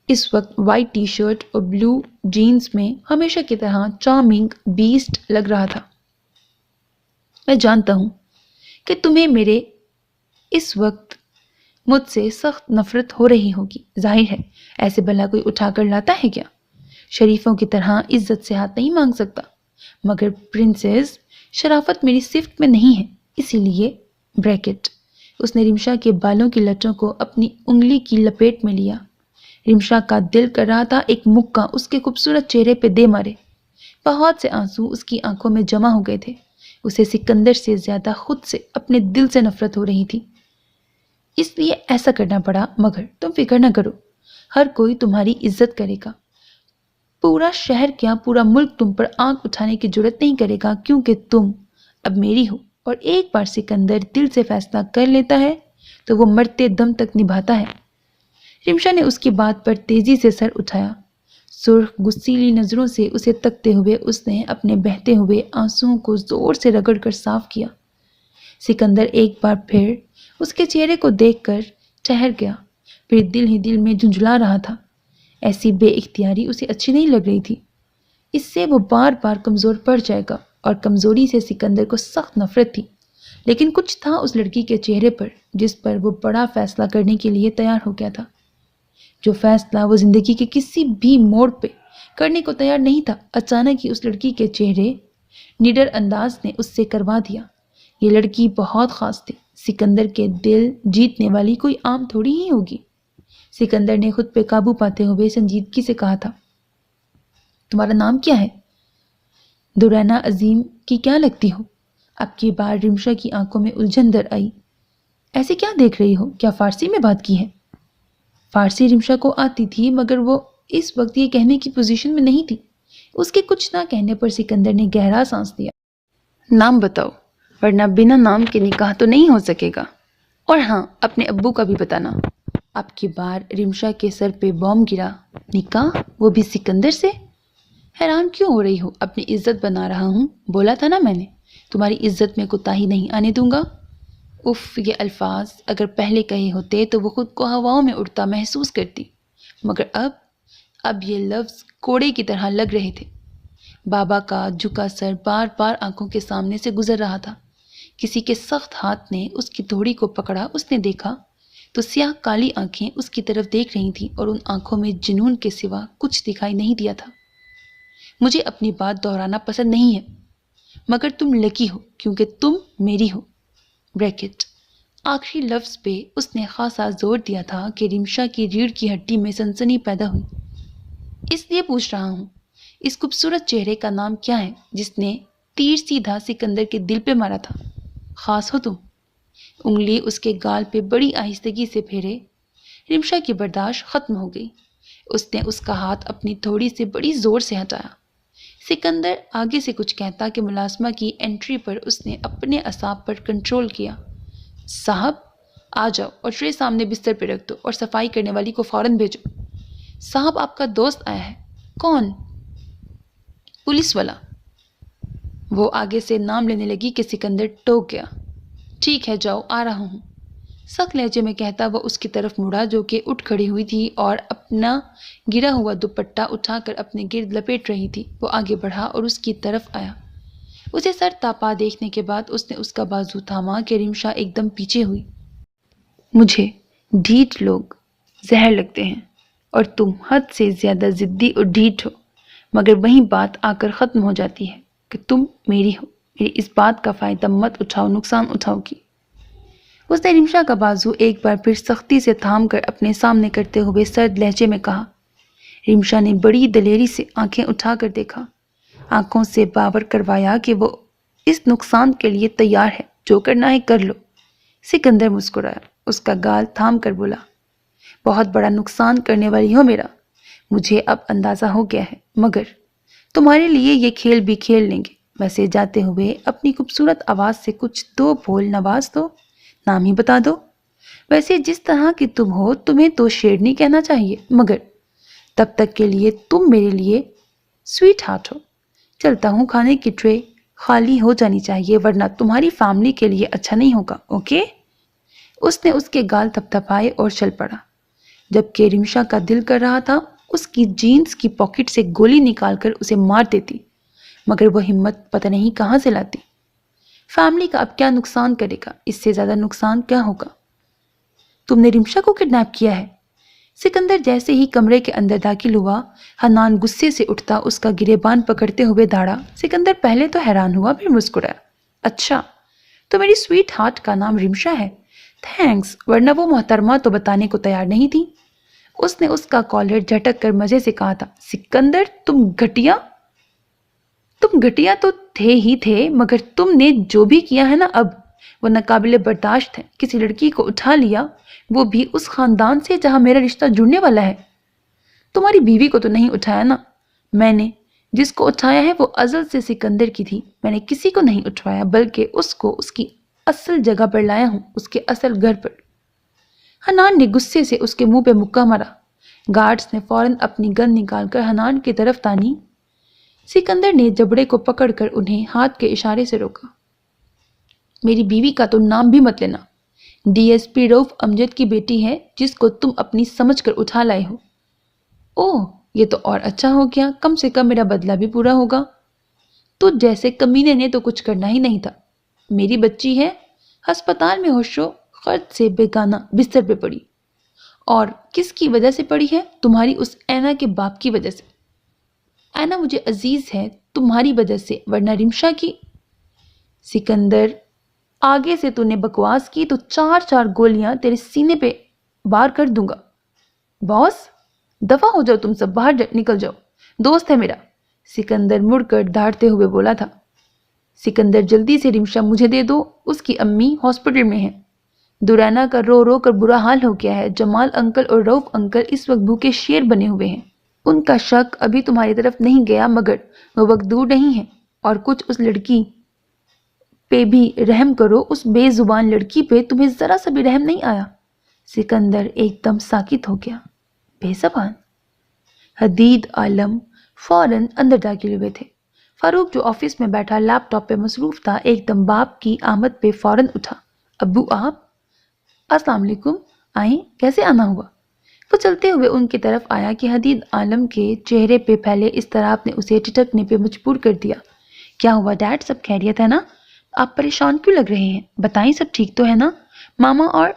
Speaker 1: اس وقت وائٹ ٹی شرٹ اور بلو جینز میں ہمیشہ کی طرح چارمنگ بیسٹ لگ رہا تھا۔ میں جانتا ہوں کہ تمہیں میرے اس وقت مجھ سے سخت نفرت ہو رہی ہوگی، ظاہر ہے ایسے بلا کوئی اٹھا کر لاتا ہے کیا؟ شریفوں کی طرح عزت سے ہاتھ نہیں مانگ سکتا، مگر پرنسس، شرافت میری صفت میں نہیں ہے، اسی لیے بریکٹ۔ اس نے رمشا کے بالوں کی لٹوں کو اپنی انگلی کی لپیٹ میں لیا۔ رمشا کا دل کر رہا تھا ایک مکہ اس کے خوبصورت چہرے پہ دے مارے۔ بہت سے آنسو اس کی آنکھوں میں جمع ہو گئے تھے۔ اسے سکندر سے زیادہ خود سے، اپنے دل سے نفرت ہو رہی تھی، اس لیے ایسا کرنا پڑا، مگر تم فکر نہ کرو، ہر کوئی تمہاری عزت کرے گا۔ پورا شہر کیا، پورا ملک تم پر آنکھ اٹھانے کی جرات نہیں کرے گا، کیونکہ تم اب میری ہو، اور ایک بار سکندر دل سے فیصلہ کر لیتا ہے تو وہ مرتے دم تک نبھاتا ہے۔ رمشا نے اس کی بات پر تیزی سے سر اٹھایا۔ سرخ غصیلی نظروں سے اسے تکتے ہوئے اس نے اپنے بہتے ہوئے آنسوؤں کو زور سے رگڑ کر صاف کیا۔ سکندر ایک بار پھر اس کے چہرے کو دیکھ کر ٹھہر گیا، پھر دل ہی دل میں جھنجھلا رہا تھا۔ ایسی بے اختیاری اسے اچھی نہیں لگ رہی تھی، اس سے وہ بار بار کمزور پڑ جائے گا، اور کمزوری سے سکندر کو سخت نفرت تھی، لیکن کچھ تھا اس لڑکی کے چہرے پر جس پر وہ بڑا فیصلہ کرنے کے لیے تیار ہو گیا تھا، جو فیصلہ وہ زندگی کے کسی بھی موڑ پہ کرنے کو تیار نہیں تھا۔ اچانک ہی اس لڑکی کے چہرے نڈر انداز نے اس سے کروا دیا۔ یہ لڑکی بہت خاص تھی، سکندر کے دل جیتنے والی کوئی عام تھوڑی ہی ہوگی۔ سکندر نے خود پہ قابو پاتے ہوئے سنجیدگی سے کہا تھا، تمہارا نام کیا ہے؟ دورینا عظیم کی کیا لگتی ہو؟ اب کی بار رمشا کی آنکھوں میں الجھن در آئی۔ ایسے کیا دیکھ رہی ہو؟ کیا فارسی میں بات کی ہے؟ فارسی رمشا کو آتی تھی، مگر وہ اس وقت یہ کہنے کی پوزیشن میں نہیں تھی۔ اس کے کچھ نہ کہنے پر سکندر نے گہرا سانس لیا۔ نام بتاؤ، ورنہ بنا نام کے نکاح تو نہیں ہو سکے گا، اور ہاں، اپنے ابو کا بھی بتانا۔ اب کی بار رمشا کے سر پہ بوم گرا۔ نکاح؟ وہ بھی سکندر سے؟ حیران کیوں ہو رہی ہو؟ اپنی عزت بنا رہا ہوں، بولا تھا نا میں نے، تمہاری عزت میں کوتاہی نہیں آنے دوں گا۔ اف، یہ الفاظ اگر پہلے کہے ہوتے تو وہ خود کو ہواؤں میں اڑتا محسوس کرتی، مگر اب یہ لفظ کوڑے کی طرح لگ رہے تھے۔ بابا کا جھکا سر بار بار آنکھوں کے سامنے سے گزر رہا تھا۔ کسی کے سخت ہاتھ نے اس کی تھوڑی کو پکڑا۔ اس نے دیکھا تو سیاہ کالی آنکھیں اس کی طرف دیکھ رہی تھیں، اور ان آنکھوں میں جنون کے سوا کچھ دکھائی نہیں دیا تھا۔ مجھے اپنی بات دہرانا پسند نہیں ہے، مگر تم لکی ہو کیونکہ تم میری ہو۔ بریکٹ۔ آخری لفظ پہ اس نے خاصا زور دیا تھا کہ رمشا کی ریڑھ کی ہڈی میں سنسنی پیدا ہوئی۔ اس لیے پوچھ رہا ہوں، اس خوبصورت چہرے کا نام کیا ہے جس نے تیر سیدھا سکندر کے دل پہ مارا تھا؟ خاص ہو تم۔ انگلی اس کے گال پہ بڑی آہستگی سے پھیرے۔ رمشا کی برداشت ختم ہو گئی۔ اس نے اس کا ہاتھ اپنی تھوڑی سے بڑی زور سے ہٹایا۔ سکندر آگے سے کچھ کہتا کہ ملازمہ کی انٹری پر اس نے اپنے اعصاب پر کنٹرول کیا۔ صاحب، آ جاؤ اور ٹرے سامنے بستر پہ رکھ دو اور صفائی کرنے والی کو فوراً بھیجو۔ صاحب آپ کا دوست آیا ہے۔ کون؟ پولیس والا۔ وہ آگے سے نام لینے لگی کہ سکندر ٹوک گیا۔ ٹھیک ہے جاؤ، آ رہا ہوں، سخت لہجے میں کہتا وہ اس کی طرف مڑا جو کہ اٹھ کھڑی ہوئی تھی اور اپنا گرا ہوا دوپٹہ اٹھا کر اپنے گرد لپیٹ رہی تھی۔ وہ آگے بڑھا اور اس کی طرف آیا۔ اسے سر تاپا دیکھنے کے بعد اس نے اس کا بازو تھاما کہ رمشا ایک دم پیچھے ہوئی۔ مجھے ڈھیٹ لوگ زہر لگتے ہیں اور تم حد سے زیادہ ضدی اور ڈھیٹ ہو، مگر وہیں بات آ کر ختم ہو جاتی ہے کہ تم میری ہو۔ میری اس بات کا فائدہ مت اٹھاؤ، نقصان اٹھاؤ گی۔ اس نے رمشا کا بازو ایک بار پھر سختی سے تھام کر اپنے سامنے کرتے ہوئے سرد لہجے میں کہا۔ رمشا نے بڑی دلیری سے آنکھیں اٹھا کر دیکھا، آنکھوں سے باور کروایا کہ وہ اس نقصان کے لیے تیار ہے، جو کرنا ہے کر لو۔ سکندر مسکرایا، اس کا گال تھام کر بولا، بہت بڑا نقصان کرنے والی ہو میرا، مجھے اب اندازہ ہو گیا ہے، مگر تمہارے لیے یہ کھیل بھی کھیل لیں گے۔ ویسے جاتے ہوئے اپنی خوبصورت آواز سے کچھ دو بول نواز دو، نام ہی بتا دو۔ ویسے جس طرح کی تم ہو تمہیں تو شیرنی کہنا چاہیے، مگر تب تک کے لیے تم میرے لیے سویٹ ہارٹ ہو۔ چلتا ہوں، کھانے کی ٹرے خالی ہو جانی چاہیے ورنہ تمہاری فیملی کے لیے اچھا نہیں ہوگا، اوکے؟ اس نے اس کے گال تھپتھپائے اور چل پڑا، جبکہ رمشا کا دل کر رہا تھا اس کی جینز کی پاکٹ سے گولی نکال کر اسے مار دیتی، مگر وہ ہمت پتہ نہیں کہاں سے لاتی۔ فیملی کا اب کیا نقصان کرے گا، اس سے زیادہ نقصان کیا ہوگا؟ تم نے رمشا کو کڈنیپ کیا ہے؟ سکندر جیسے ہی کمرے کے اندر داخل ہوا، حنان غصے سے اٹھتا اس کا گریبان پکڑتے ہوئے دھاڑا۔ سکندر پہلے تو حیران ہوا، پھر مسکرایا، اچھا تو میری سویٹ ہارٹ کا نام رمشا ہے، تھینکس، ورنہ وہ محترمہ تو بتانے کو تیار نہیں تھی۔ اس نے اس کا کالر جھٹک کر مزے سے کہا تھا، سکندر تم گھٹیا تو تھے ہی تھے، مگر تم نے جو بھی کیا ہے نا اب وہ ناقابل برداشت ہے۔ کسی لڑکی کو اٹھا لیا، وہ بھی اس خاندان سے جہاں میرا رشتہ جڑنے والا ہے۔ تمہاری بیوی کو تو نہیں اٹھایا نا؟ میں نے جس کو اٹھایا ہے وہ ازل سے سکندر کی تھی، میں نے کسی کو نہیں اٹھوایا بلکہ اس کو اس کی اصل جگہ پر لایا ہوں، اس کے اصل گھر پر۔ حنان نے غصے سے اس کے منہ پہ مکہ مارا۔ گارڈز نے فوراً اپنی گن نکال کر حنان کی طرف تانی۔ سکندر نے جبڑے کو پکڑ کر انہیں ہاتھ کے اشارے سے روکا۔ میری بیوی کا تو نام بھی مت لینا، ڈی ایس پی رؤف امجد کی بیٹی ہے جس کو تم اپنی سمجھ کر اٹھا لائے ہو۔ اوہ، یہ تو اور اچھا ہو گیا، کم سے کم میرا بدلہ بھی پورا ہوگا۔ تو جیسے کمینے نے تو کچھ کرنا ہی نہیں تھا۔ میری بچی ہے، ہسپتال میں ہوش و خرد سے بیگانہ بستر پہ پڑی، اور کس کی وجہ سے پڑی ہے؟ تمہاری اس اینا کے باپ کی وجہ سے۔ اینا مجھے عزیز ہے تمہاری وجہ سے، ورنہ رمشا کی۔ سکندر، آگے سے تو نے بکواس کی تو 4 گولیاں تیرے سینے پہ بار کر دوں گا۔ باس، دفع ہو جاؤ، تم سب باہر نکل جاؤ، دوست ہے میرا، سکندر مڑ کر دھاڑتے ہوئے بولا تھا۔ سکندر، جلدی سے رمشا مجھے دے دو، اس کی امی ہاسپٹل میں ہیں۔ دورینا کا رو رو کر برا حال ہو گیا ہے، جمال انکل اور رؤف انکل اس وقت بھوکے شیر بنے ہوئے ہیں۔ ان کا شک ابھی تمہاری طرف نہیں گیا، مگر وہ وقت دور نہیں ہے، اور کچھ اس لڑکی پہ بھی رحم کرو، اس بے زبان لڑکی پہ تمہیں ذرا سا بھی رحم نہیں آیا؟ سکندر ایک دم ساکت ہو گیا۔ بے زبان؟ حدید عالم فوراً اندر داخل ہوئے تھے۔ فاروق جو آفس میں بیٹھا لیپ ٹاپ پہ مصروف تھا، ایک دم باپ کی آمد پہ فوراً اٹھا۔ ابو آپ؟ السلام علیکم، آئیں، کیسے آنا ہوا؟ وہ چلتے ہوئے ان کی طرف آیا کہ حدید عالم کے چہرے پہ پھیلے اضطراب نے اسے ٹھٹکنے پہ مجبور کر دیا۔ کیا ہوا ڈیڈ، سب خیریت ہے نا؟ آپ پریشان کیوں لگ رہے ہیں؟ بتائیں، سب ٹھیک تو ہے نا؟ ماما اور…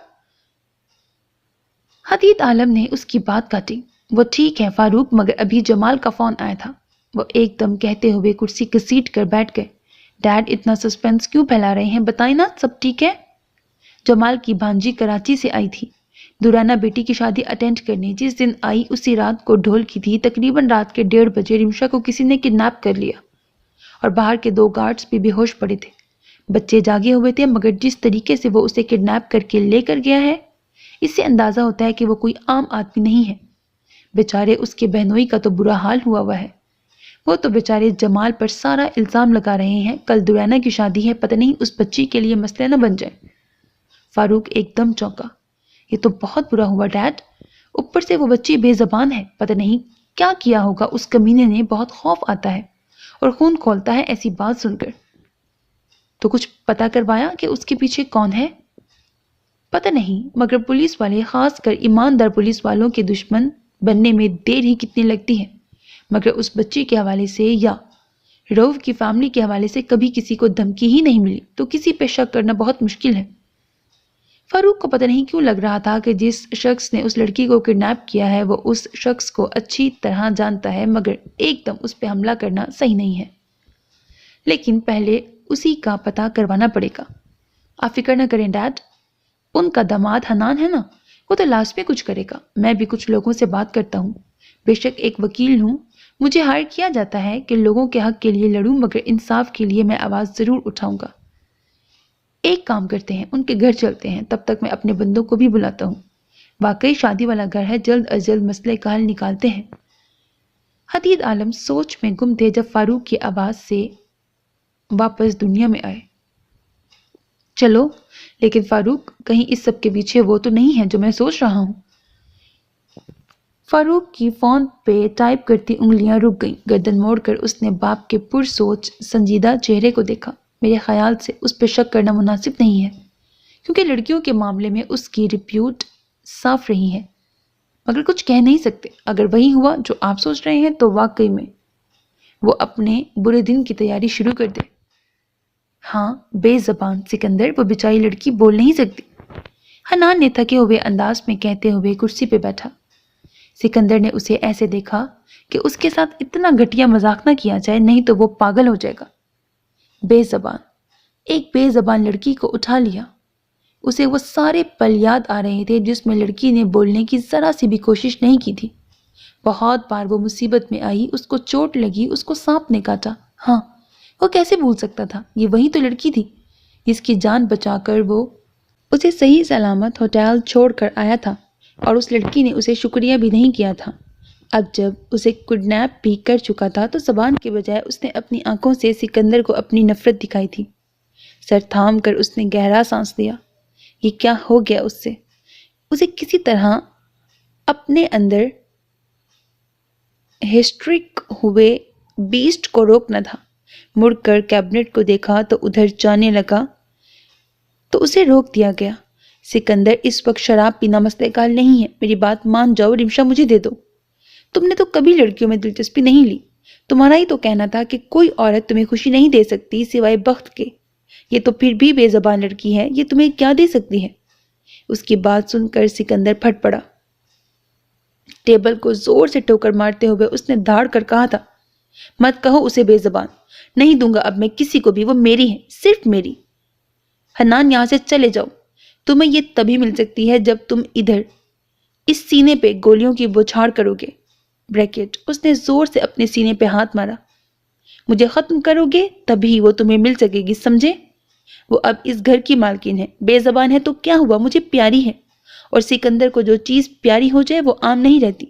Speaker 1: حدید عالم نے اس کی بات کاٹی۔ وہ ٹھیک ہے فاروق، مگر ابھی جمال کا فون آیا تھا۔ وہ ایک دم کہتے ہوئے کرسی گھسیٹ کر بیٹھ گئے۔ ڈیڈ اتنا سسپینس کیوں پھیلا رہے ہیں؟ بتائیں نا، سب ٹھیک ہے؟ جمال کی بھانجی کراچی سے آئی تھی دورانا بیٹی کی شادی اٹینڈ کرنے۔ جس دن آئی اسی رات کو ڈھول کی تھی۔ تقریباً رات کے 1:30 بجے رمشا کو کسی نے کڈنیپ کر لیا، اور باہر کے 2 گارڈز بھی بے ہوش پڑے تھے۔ بچے جاگے ہوئے تھے، مگر جس طریقے سے وہ اسے کڈنیپ کر کے لے کر گیا ہے، اس سے اندازہ ہوتا ہے کہ وہ کوئی عام آدمی نہیں ہے۔ بیچارے اس کے بہنوئی کا تو برا حال ہوا ہے۔ وہ تو بیچارے جمال پر سارا الزام لگا رہے ہیں۔ کل دورینا کی شادی ہے، پتہ نہیں اس بچی کے لیے مسئلہ نہ بن جائے۔ فاروق ایک دم چونکا۔ یہ تو بہت برا ہوا ڈیڈ، اوپر سے وہ بچی بے زبان ہے، پتہ نہیں کیا کیا ہوگا اس کمینے نے، بہت خوف آتا ہے اور خون کھولتا ہے ایسی بات سن کر۔ تو کچھ پتا کروایا کہ اس کے پیچھے کون ہے؟ پتہ نہیں، مگر پولیس والے، خاص کر ایماندار پولیس والوں کے دشمن بننے میں دیر ہی کتنی لگتی ہے، مگر اس بچی کے حوالے سے یا روف کی فیملی کے حوالے سے کبھی کسی کو دھمکی ہی نہیں ملی، تو کسی پہ شک کرنا بہت مشکل ہے۔ فاروق کو پتہ نہیں کیوں لگ رہا تھا کہ جس شخص نے اس لڑکی کو کڈنیپ کیا ہے وہ اس شخص کو اچھی طرح جانتا ہے، مگر ایک دم اس پہ حملہ کرنا صحیح نہیں ہے۔ لیکن پہلے اسی کا پتہ کروانا پڑے گا۔ آپ فکر نہ کریں ڈیڈ، ان کا داماد حنان ہے نا، وہ تو لاسٹ میں کچھ کرے گا۔ میں بھی کچھ لوگوں سے بات کرتا ہوں، بے شک ایک وکیل ہوں، مجھے ہائر کیا جاتا ہے کہ لوگوں کے حق کے لیے لڑوں، مگر انصاف کے لیے میں آواز ضرور اٹھاؤں گا۔ ایک کام کرتے ہیں، ان کے گھر چلتے ہیں، تب تک میں اپنے بندوں کو بھی بلاتا ہوں۔ واقعی شادی والا گھر ہے، جلد از جلد مسئلے کا حل نکالتے ہیں۔ حدید عالم سوچ میں گم تھے جب فاروق کی آواز سے واپس دنیا میں آئے۔ چلو، لیکن فاروق، کہیں اس سب کے پیچھے وہ تو نہیں ہے جو میں سوچ رہا ہوں؟ فاروق کی فون پہ ٹائپ کرتی انگلیاں رک گئیں۔ گردن موڑ کر اس نے باپ کے پرسوچ سنجیدہ چہرے کو دیکھا۔ میرے خیال سے اس پہ شک کرنا مناسب نہیں ہے، کیونکہ لڑکیوں کے معاملے میں اس کی ریپیوٹ صاف رہی ہے، مگر کچھ کہہ نہیں سکتے۔ اگر وہی ہوا جو آپ سوچ رہے ہیں تو واقعی میں وہ اپنے برے دن کی تیاری شروع کر دے۔ ہاں، بے زبان سکندر، وہ بیچاری لڑکی بول نہیں سکتی، حنان نے تھکے ہوئے انداز میں کہتے ہوئے کرسی پہ بیٹھا۔ سکندر نے اسے ایسے دیکھا کہ اس کے ساتھ اتنا گھٹیا مذاق نہ کیا جائے، نہیں تو وہ پاگل ہو جائے گا۔ بے زبان، ایک بے زبان لڑکی کو اٹھا لیا۔ اسے وہ سارے پل یاد آ رہے تھے جس میں لڑکی نے بولنے کی ذرا سی بھی کوشش نہیں کی تھی۔ بہت بار وہ مصیبت میں آئی، اس کو چوٹ لگی، اس کو سانپ نے کاٹا۔ ہاں، وہ کیسے بھول سکتا تھا؟ یہ وہی تو لڑکی تھی جس کی جان بچا کر وہ اسے صحیح سلامت ہوٹل چھوڑ کر آیا تھا، اور اس لڑکی نے اسے شکریہ بھی نہیں کیا تھا۔ اب جب اسے کڈنیپ بھی کر چکا تھا تو زبان کے بجائے اس نے اپنی آنکھوں سے سکندر کو اپنی نفرت دکھائی تھی۔ سر تھام کر اس نے گہرا سانس لیا۔ یہ کیا ہو گیا اس سے؟ اسے کسی طرح اپنے اندر ہسٹرک ہوئے بیسٹ کو روکنا تھا۔ مڑ کر کیبنٹ کو دیکھا تو ادھر جانے لگا تو اسے روک دیا گیا۔ سکندر، اس وقت شراب پینا مسئلہ کا حل نہیں ہے، میری بات مان جاؤ، رمشا مجھے دے دو۔ تم نے تو کبھی لڑکیوں میں دلچسپی نہیں لی، تمہارا ہی تو کہنا تھا کہ کوئی عورت تمہیں خوشی نہیں دے سکتی سوائے بخت کے۔ یہ تو پھر بھی بے زبان لڑکی ہے، یہ تمہیں کیا دے سکتی ہے؟ اس کی بات سن کر سکندر پھٹ پڑا۔ ٹیبل کو زور سے ٹوکر مارتے ہوئے اس نے دھاڑ کر کہا تھا، مت کہو اسے بے زبان، نہیں دوں گا اب میں کسی کو بھی، وہ میری ہے، صرف میری۔ حنان، یہاں سے چلے جاؤ، تمہیں یہ تبھی مل سکتی ہے جب تم ادھر اس سینے پہ گولیوں کی بوچھاڑ کرو گے۔ بریکٹ، اس نے زور سے اپنے سینے پہ ہاتھ مارا۔ مجھے ختم کرو گے تبھی وہ تمہیں مل سکے گی، سمجھے؟ وہ اب اس گھر کی مالکن ہے، بے زبان ہے تو کیا ہوا، مجھے پیاری ہے، اور سکندر کو جو چیز پیاری ہو جائے وہ عام نہیں رہتی۔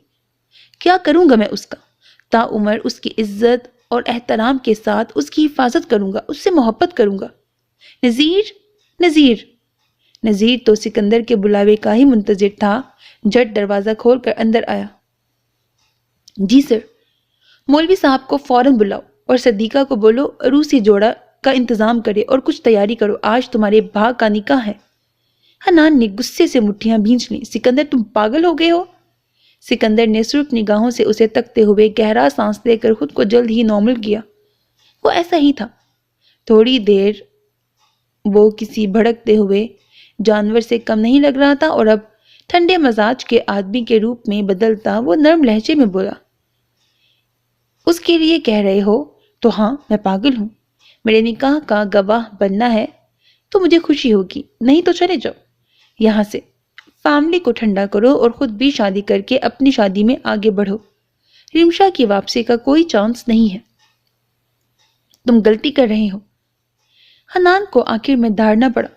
Speaker 1: کیا کروں گا میں اس کا؟ تا عمر اس کی عزت اور احترام کے ساتھ اس کی حفاظت کروں گا، اس سے محبت کروں گا۔ نذیر، نذیر۔ نذیر تو سکندر کے بلاوے کا ہی منتظر تھا، جھٹ دروازہ کھول کر اندر آیا۔ جی سر۔ مولوی صاحب کو فوراً بلاؤ اور صدیقہ کو بولو عروسی جوڑا کا انتظام کرے اور کچھ تیاری کرو، آج تمہارے بھائی کا نکاح ہے۔ حنان نے غصے سے مٹھیاں بھینچ لیں۔ سکندر، تم پاگل ہو گئے ہو؟ سکندر نے سرخ نگاہوں سے اسے تکتے ہوئے گہرا سانس لے کر خود کو جلد ہی نارمل کیا۔ وہ ایسا ہی تھا، تھوڑی دیر وہ کسی بھڑکتے ہوئے جانور سے کم نہیں لگ رہا تھا، اور اب ٹھنڈے مزاج کے آدمی کے روپ میں بدلتا وہ نرم لہجے میں بولا، اس کے لیے کہہ رہے ہو تو ہاں، میں پاگل ہوں۔ میرے نکاح کا گواہ بننا ہے تو مجھے خوشی ہوگی، نہیں تو چلے جاؤ یہاں سے۔ فیملی کو ٹھنڈا کرو اور خود بھی شادی کر کے اپنی شادی میں آگے بڑھو۔ رمشا کی واپسی کا کوئی چانس نہیں ہے، تم غلطی کر رہے ہو۔ حنان کو آخر میں دھارنا پڑا،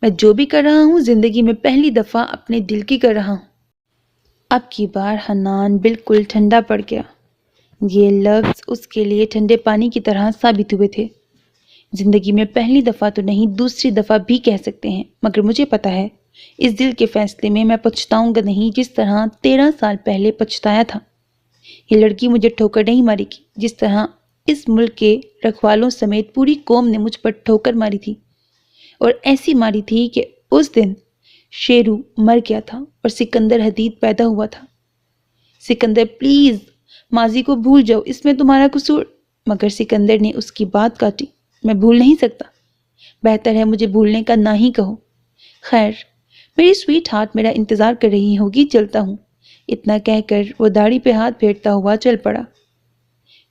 Speaker 1: میں جو بھی کر رہا ہوں زندگی میں پہلی دفعہ اپنے دل کی کر رہا ہوں۔ اب کی بار حنان بالکل ٹھنڈا پڑ گیا۔ یہ لفظ اس کے لیے ٹھنڈے پانی کی طرح ثابت ہوئے تھے۔ زندگی میں پہلی دفعہ تو نہیں، دوسری دفعہ بھی کہہ سکتے ہیں، مگر مجھے پتا ہے اس دل کے فیصلے میں پچھتاؤں گا نہیں جس طرح 13 سال پہلے پچھتایا تھا۔ یہ لڑکی مجھے ٹھوکر نہیں مارے گی جس طرح اس ملک کے رکھوالوں سمیت پوری قوم نے مجھ پر ٹھوکر ماری تھی، اور ایسی ماری تھی کہ اس دن شیرو مر گیا تھا اور سکندر حدید پیدا ہوا تھا۔ سکندر پلیز ماضی کو بھول جاؤ، اس میں تمہارا قصور۔ مگر سکندر نے اس کی بات کاٹی، میں بھول نہیں سکتا، بہتر ہے مجھے بھولنے کا نہ ہی کہو۔ خیر، میری سویٹ ہارٹ میرا انتظار کر رہی ہوگی، چلتا ہوں۔ اتنا کہہ کر وہ داڑھی پہ ہاتھ پھیرتا ہوا چل پڑا۔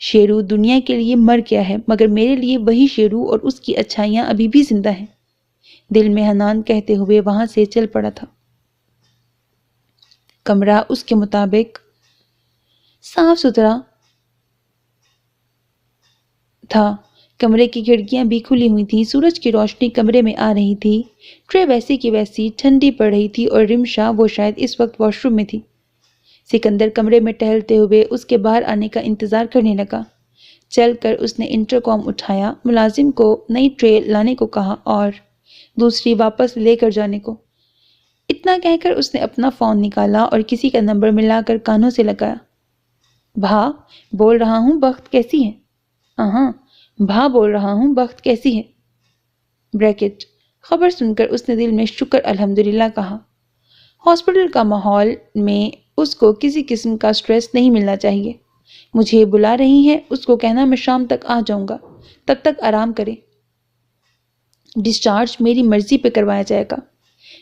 Speaker 1: شیرو دنیا کے لیے مر گیا ہے، مگر میرے لیے وہی شیرو اور اس کی اچھائیاں ابھی بھی زندہ ہیں، دل میں حنان کہتے ہوئے وہاں سے چل پڑا تھا۔ کمرہ اس کے مطابق صاف ستھرا تھا، کمرے کی کھڑکیاں بھی کھلی ہوئی تھیں، سورج کی روشنی کمرے میں آ رہی تھی، ٹرے ویسی کی ویسی ٹھنڈی پڑ رہی تھی اور رمشا وہ شاید اس وقت واش روم میں تھی۔ سکندر کمرے میں ٹہلتے ہوئے اس کے باہر آنے کا انتظار کرنے لگا۔ چل کر اس نے انٹرکام اٹھایا، ملازم کو نئی ٹرے لانے کو کہا اور دوسری واپس لے کر جانے کو۔ اتنا کہہ کر اس نے اپنا فون نکالا اور کسی کا نمبر ملا کر کانوں سے لگایا۔ بھا بول رہا ہوں، بخت کیسی ہے؟ ہاں بھا بول رہا ہوں، بخت کیسی ہے؟ بریکٹ خبر سن کر اس نے دل میں شکر الحمدللہ کہا۔ ہاسپٹل کا ماحول میں اس کو کسی قسم کا سٹریس نہیں ملنا چاہیے۔ مجھے بلا رہی ہیں، اس کو کہنا میں شام تک آ جاؤں گا، تب تک آرام کرے۔ ڈسچارج میری مرضی پہ کروایا جائے گا،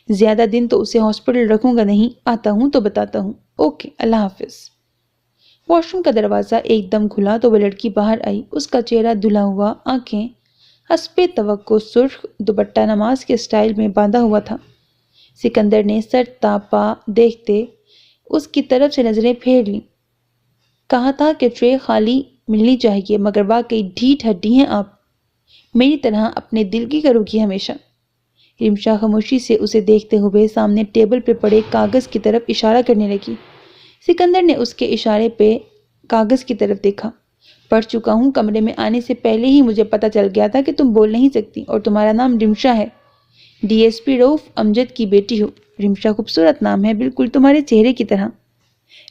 Speaker 1: زیادہ دن تو اسے ہاسپٹل رکھوں گا نہیں، آتا ہوں تو بتاتا ہوں۔ اوکے، اللہ حافظ۔ واش روم کا دروازہ ایک دم کھلا تو وہ لڑکی باہر آئی، اس کا چہرہ دھلا ہوا، آنکھیں حسب توقع سرخ، دوپٹہ نماز کے سٹائل میں باندھا ہوا تھا۔ سکندر نے سر تاپا دیکھتے اس کی طرف سے نظریں پھیر لیں۔ کہا تھا کہ ٹرے خالی ملنی چاہیے، مگر واقعی ڈھیٹ ہڈی ہیں آپ، میری طرح اپنے دل کی کرو گی ہمیشہ۔ رمشا خاموشی سے اسے دیکھتے ہوئے سامنے ٹیبل پہ پڑے کاغذ کی طرف اشارہ کرنے لگی۔ سکندر نے اس کے اشارے پہ کاغذ کی طرف دیکھا۔ پڑھ چکا ہوں، کمرے میں آنے سے پہلے ہی مجھے پتا چل گیا تھا کہ تم بول نہیں سکتی اور تمہارا نام رمشا ہے، ڈی ایس پی رؤف امجد کی بیٹی ہو۔ رمشا خوبصورت نام ہے، بالکل تمہارے چہرے کی طرح۔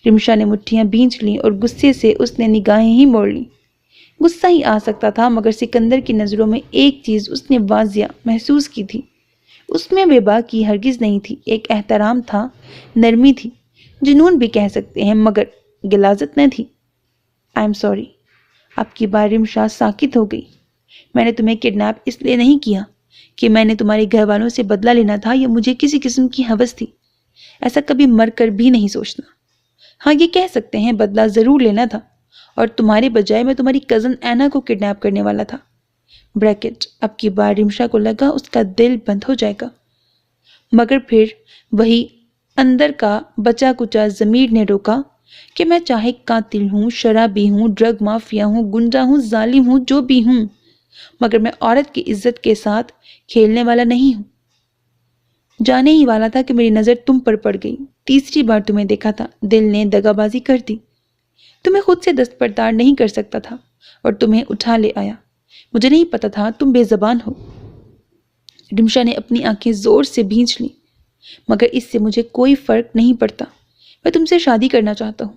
Speaker 1: رمشا نے مٹھیاں بھینچ لیں اور غصے سے اس نے نگاہیں ہی موڑ لیں۔ غصہ ہی آ سکتا تھا، مگر سکندر کی نظروں میں ایک چیز اس نے واضح محسوس کی تھی، اس میں وبا کی ہرگز نہیں تھی، ایک احترام تھا، نرمی تھی، جنون بھی کہہ سکتے ہیں، مگر غلاظت نہ تھی۔ I am sorry. اب کی بار رمشا ساکت ہو گئی۔ میں نے تمہیں کڈنیپ اس لیے نہیں کیا کہ میں نے تمہارے گھر والوں سے بدلہ لینا تھا یا مجھے کسی قسم کی ہوس تھی، ایسا کبھی مر کر بھی نہیں سوچنا۔ ہاں یہ کہہ سکتے ہیں بدلہ ضرور لینا تھا، اور تمہارے بجائے میں تمہاری کزن اینا کو کڈنیپ کرنے والا تھا۔ بریکٹ اب کی بار رمشا کو لگا اس کا دل بند ہو جائے گا، مگر پھر وہی اندر کا بچا کچا ضمیر نے روکا کہ میں چاہے قاتل ہوں، شرابی ہوں، ڈرگ مافیا ہوں، گنڈا ہوں، ظالم ہوں، جو بھی ہوں، مگر میں عورت کی عزت کے ساتھ کھیلنے والا نہیں ہوں۔ جانے ہی والا تھا کہ میری نظر تم پر پڑ گئی، تیسری بار تمہیں دیکھا تھا، دل نے دغا بازی کر دی، تمہیں خود سے دستبردار نہیں کر سکتا تھا اور تمہیں اٹھا لے آیا۔ مجھے نہیں پتا تھا تم بے زبان ہو۔ رمشا نے اپنی آنکھیں زور سے بھینچ لیں۔ مگر اس سے مجھے کوئی فرق نہیں پڑتا، میں تم سے شادی کرنا چاہتا ہوں۔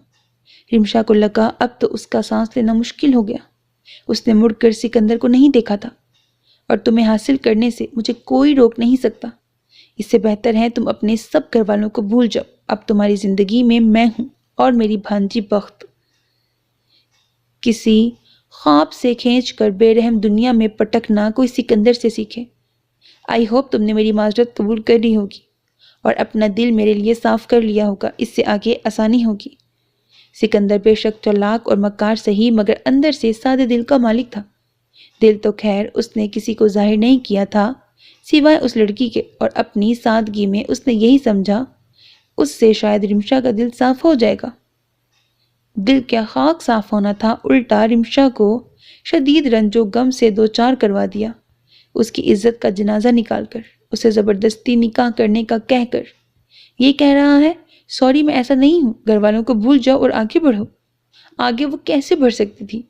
Speaker 1: رمشا کو لگا اب تو اس کا سانس لینا مشکل ہو گیا۔ اس نے مڑ کر سکندر کو نہیں دیکھا تھا، اور تمہیں حاصل کرنے سے مجھے کوئی روک نہیں سکتا۔ اس سے بہتر ہے تم اپنے سب گھر والوں کو بھول جاؤ، اب تمہاری زندگی میں ہوں اور میری بھانجی بخت۔ کسی خواب سے کھینچ کر بے رحم دنیا میں پٹکنا کوئی سکندر سے سیکھے۔ آئی ہوپ تم نے میری معذرت قبول کر لی ہوگی اور اپنا دل میرے لیے صاف کر لیا ہوگا، اس سے آگے آسانی ہوگی۔ سکندر بے شک چالاک اور مکار سہی، مگر اندر سے سادے دل کا مالک تھا۔ دل تو خیر اس نے کسی کو ظاہر نہیں کیا تھا سوائے اس لڑکی کے، اور اپنی سادگی میں اس نے یہی سمجھا اس سے شاید رمشا کا دل صاف ہو جائے گا۔ دل کیا خاک صاف ہونا تھا، الٹا رمشا کو شدید رنج و غم سے دوچار کروا دیا، اس کی عزت کا جنازہ نکال کر، اسے زبردستی نکاح کرنے کا کہہ کر۔ یہ کہہ رہا ہے سوری میں ایسا نہیں ہوں، گھر والوں کو بھول جاؤ اور آگے بڑھو۔ آگے وہ کیسے بڑھ سکتی تھی؟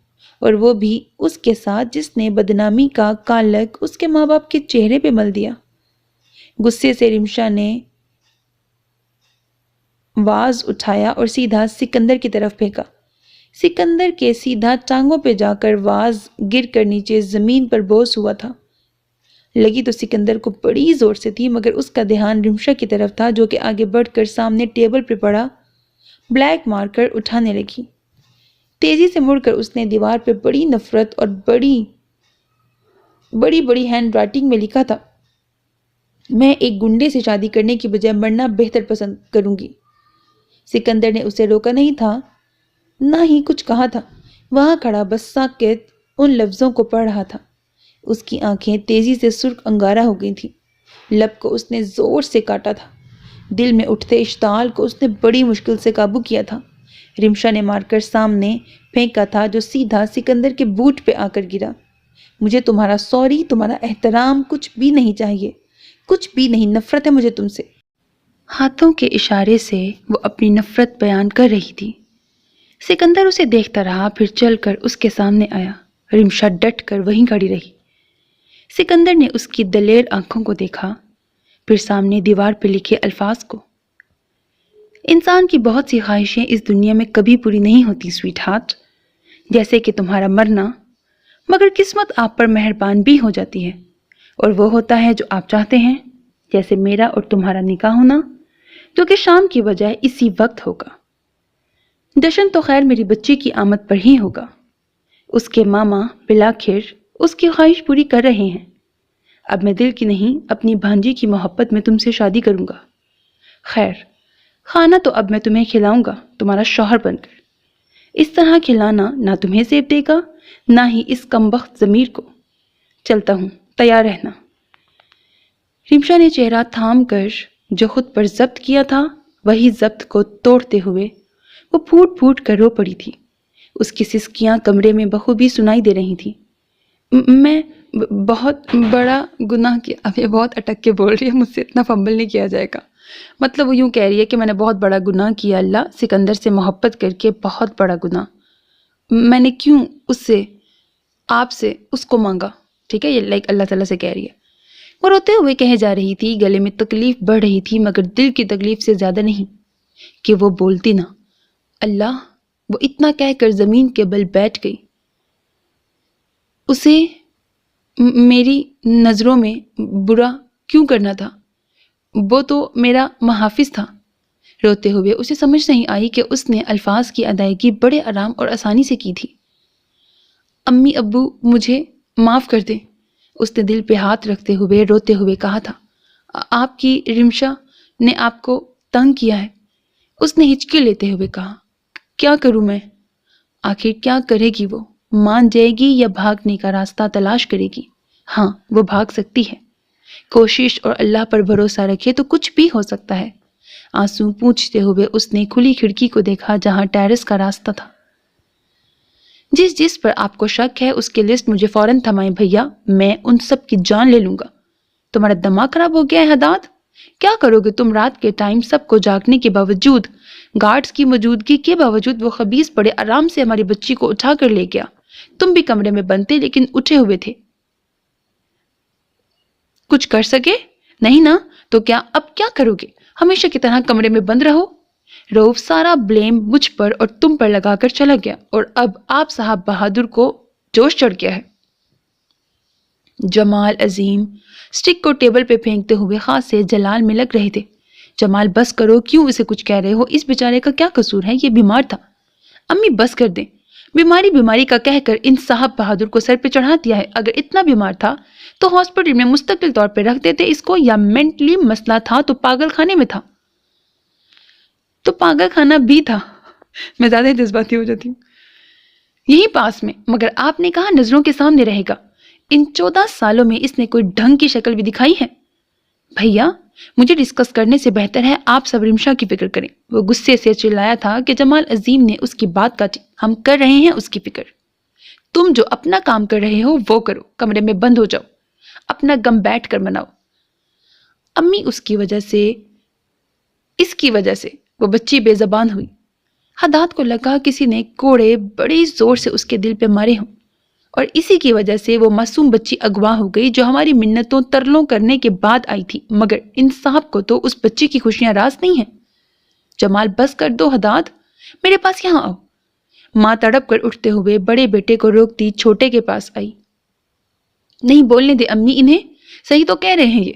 Speaker 1: اور وہ بھی اس کے ساتھ جس نے بدنامی کا کالک اس کے ماں باپ کے چہرے پہ مل دیا۔ غصے سے رمشا نے واز اٹھایا اور سیدھا سکندر کی طرف پھینکا۔ سکندر کے سیدھا ٹانگوں پہ جا کر واز گر کر نیچے زمین پر بوس ہوا تھا۔ لگی تو سکندر کو بڑی زور سے تھی، مگر اس کا دھیان رمشا کی طرف تھا جو کہ آگے بڑھ کر سامنے ٹیبل پہ پڑا بلیک مارکر اٹھانے لگی۔ تیزی سے مڑ کر اس نے دیوار پہ بڑی نفرت اور بڑی بڑی ہینڈ رائٹنگ میں لکھا تھا، میں ایک گنڈے سے شادی کرنے کی بجائے مرنا بہتر پسند کروں گی۔ سکندر نے اسے روکا نہیں تھا، نہ ہی کچھ کہا تھا، وہاں کھڑا بس ساکت ان لفظوں کو پڑھ رہا تھا۔ اس کی آنکھیں تیزی سے سرخ انگارہ ہو گئی تھیں، لب کو اس نے زور سے کاٹا تھا، دل میں اٹھتے اشتعال کو اس نے بڑی مشکل سے قابو کیا تھا۔ رمشا نے مار کر سامنے پھینکا تھا جو سیدھا سکندر کے بوٹ پہ آ کر گرا۔ مجھے تمہارا سوری، تمہارا احترام کچھ بھی نہیں چاہیے، کچھ بھی نہیں، نفرت ہے مجھے تم سے۔ ہاتھوں کے اشارے سے وہ اپنی نفرت بیان کر رہی تھی۔ سکندر اسے دیکھتا رہا، پھر چل کر اس کے سامنے آیا۔ رمشا ڈٹ کر وہیں کھڑی رہی۔ سکندر نے اس کی دلیر آنکھوں کو دیکھا، پھر سامنے دیوار پہ لکھے الفاظ کو۔ انسان کی بہت سی خواہشیں اس دنیا میں کبھی پوری نہیں ہوتی سویٹ ہارٹ، جیسے کہ تمہارا مرنا، مگر قسمت آپ پر مہربان بھی ہو جاتی ہے، اور وہ ہوتا ہے جو آپ چاہتے ہیں، جیسے میرا اور تمہارا نکاح ہونا، جو کہ شام کی بجائے اسی وقت ہوگا۔ جشن تو خیر میری بچی کی آمد پر ہی ہوگا۔ اس کے ماما بلاخر اس کی خواہش پوری کر رہے ہیں۔ اب میں دل کی نہیں، اپنی بھانجی کی محبت میں تم سے شادی کروں گا۔ خیر، کھانا تو اب میں تمہیں کھلاؤں گا، تمہارا شوہر بن کر۔ اس طرح کھلانا نہ تمہیں زیب دے گا، نہ ہی اس کمبخت ضمیر کو۔ چلتا ہوں، تیار رہنا۔ رمشا نے چہرہ تھام کر جو خود پر ضبط کیا تھا، وہی ضبط کو توڑتے ہوئے وہ پھوٹ پھوٹ کر رو پڑی تھی۔ اس کی سسکیاں کمرے میں بخوبی سنائی دے رہی تھیں۔ میں بہت بڑا گناہ کیا۔ اب یہ بہت اٹک کے بول رہی ہے، مجھ سے اتنا فمبل نہیں کیا جائے گا۔ مطلب وہ یوں کہہ رہی ہے کہ میں نے بہت بڑا گناہ کیا اللہ، سکندر سے محبت کر کے بہت بڑا گناہ۔ میں نے کیوں اس سے، آپ سے اس کو مانگا؟ ٹھیک ہے، یہ لائک اللہ تعالیٰ سے کہہ رہی ہے۔ وہ روتے ہوئے کہے جا رہی تھی، گلے میں تکلیف بڑھ رہی تھی مگر دل کی تکلیف سے زیادہ نہیں، کہ وہ بولتی نہ۔ اللہ، وہ اتنا کہہ کر زمین کے بل بیٹھ گئی۔ اسے میری نظروں میں برا کیوں کرنا تھا؟ وہ تو میرا محافظ تھا۔ روتے ہوئے اسے سمجھ نہیں آئی کہ اس نے الفاظ کی ادائیگی بڑے آرام اور آسانی سے کی تھی۔ امی ابو مجھے معاف کر دیں، اس نے دل پہ ہاتھ رکھتے ہوئے روتے ہوئے کہا تھا۔ آپ کی رمشا نے آپ کو تنگ کیا ہے، اس نے ہچکی لیتے ہوئے کہا۔ کیا کروں میں؟ آخر کیا کرے گی وہ؟ مان جائے گی یا بھاگنے کا راستہ تلاش کرے گی؟ ہاں، وہ بھاگ سکتی ہے۔ کوشش اور اللہ پر بھروسہ رکھے تو کچھ بھی ہو سکتا ہے۔ آنسو پوچھتے ہوئے اس نے کھلی کھڑکی کو دیکھا جہاں ٹیرس کا راستہ تھا۔ جس پر آپ کو شک ہے اس کی لسٹ مجھے فوراً تھمائیں بھیا، میں ان سب کی جان لے لوں گا۔ تمہارا دماغ خراب ہو گیا ہے حداد؟ کیا کرو گے تم رات کے ٹائم سب کو جاگنے کے باوجود، گارڈز کی موجودگی کے باوجود؟ وہ خبیث بڑے آرام سے ہماری بچی کو اٹھا کر لے گیا، تم بھی کمرے میں بند تھے لیکن اٹھے ہوئے تھے۔ کچھ کر سکے؟ نہیں نا، تو اب کیا کرو گے؟ ہمیشہ کی طرح کمرے میں بند رہو؟ روف سارا بلیم مجھ پر اور تم پر لگا کر چلا گیا، اور اب آپ صاحب بہادر کو جوش چڑھ گیا ہے۔ جمال عظیم سٹک کو ٹیبل پہ پھینکتے ہوئے خاص سے جلال میں لگ رہے تھے۔ جمال بس کرو، کیوں اسے کچھ کہہ رہے ہو؟ اس بیچارے کا کیا قصور ہے؟ یہ بیمار تھا۔ امی بس کر دیں، بیماری کا کہہ کر ان صاحب بہادر کو سر پہ چڑھا دیا ہے۔ اگر اتنا بیمار تھا تو ہاسپٹل میں مستقل طور پہ رکھ دیتے اس کو، یا مینٹلی مسئلہ تھا تو پاگل خانے میں تھا تو پاگل خانہ بھی تھا۔ میں زیادہ جذباتی ہو جاتی ہوں۔ یہی پاس میں، مگر آپ نے کہا نظروں کے سامنے رہے گا۔ ان 14 سالوں میں اس نے کوئی ڈھنگ کی شکل بھی دکھائی ہے؟ بھیا، مجھے ڈسکس کرنے سے بہتر ہے آپ سب رمشا کی فکر کریں۔ وہ غصے سے چلایا تھا کہ جمال عظیم نے اس کی بات کاٹی۔ ہم کر رہے ہیں اس کی فکر، تم جو اپنا کام کر رہے ہو وہ کرو، کمرے میں بند ہو جاؤ، اپنا غم بیٹھ کر مناؤ۔ امی اس کی وجہ سے وہ بچی بے زبان ہوئی۔ حداد کو لگا کسی نے کوڑے بڑی زور سے اس کے دل پہ مارے ہوں۔ اور اسی کی وجہ سے وہ معصوم بچی اغوا ہو گئی جو ہماری منتوں ترلوں کرنے کے بعد آئی تھی، مگر انصاف کو تو اس بچی کی خوشیاں راز نہیں ہیں۔ جمال بس کر دو حداد، میرے پاس یہاں آؤ۔ ماں تڑپ کر اٹھتے ہوئے بڑے بیٹے کو روکتی چھوٹے کے پاس آئی۔ نہیں بولنے دے امی انہیں، صحیح تو کہہ رہے ہیں یہ۔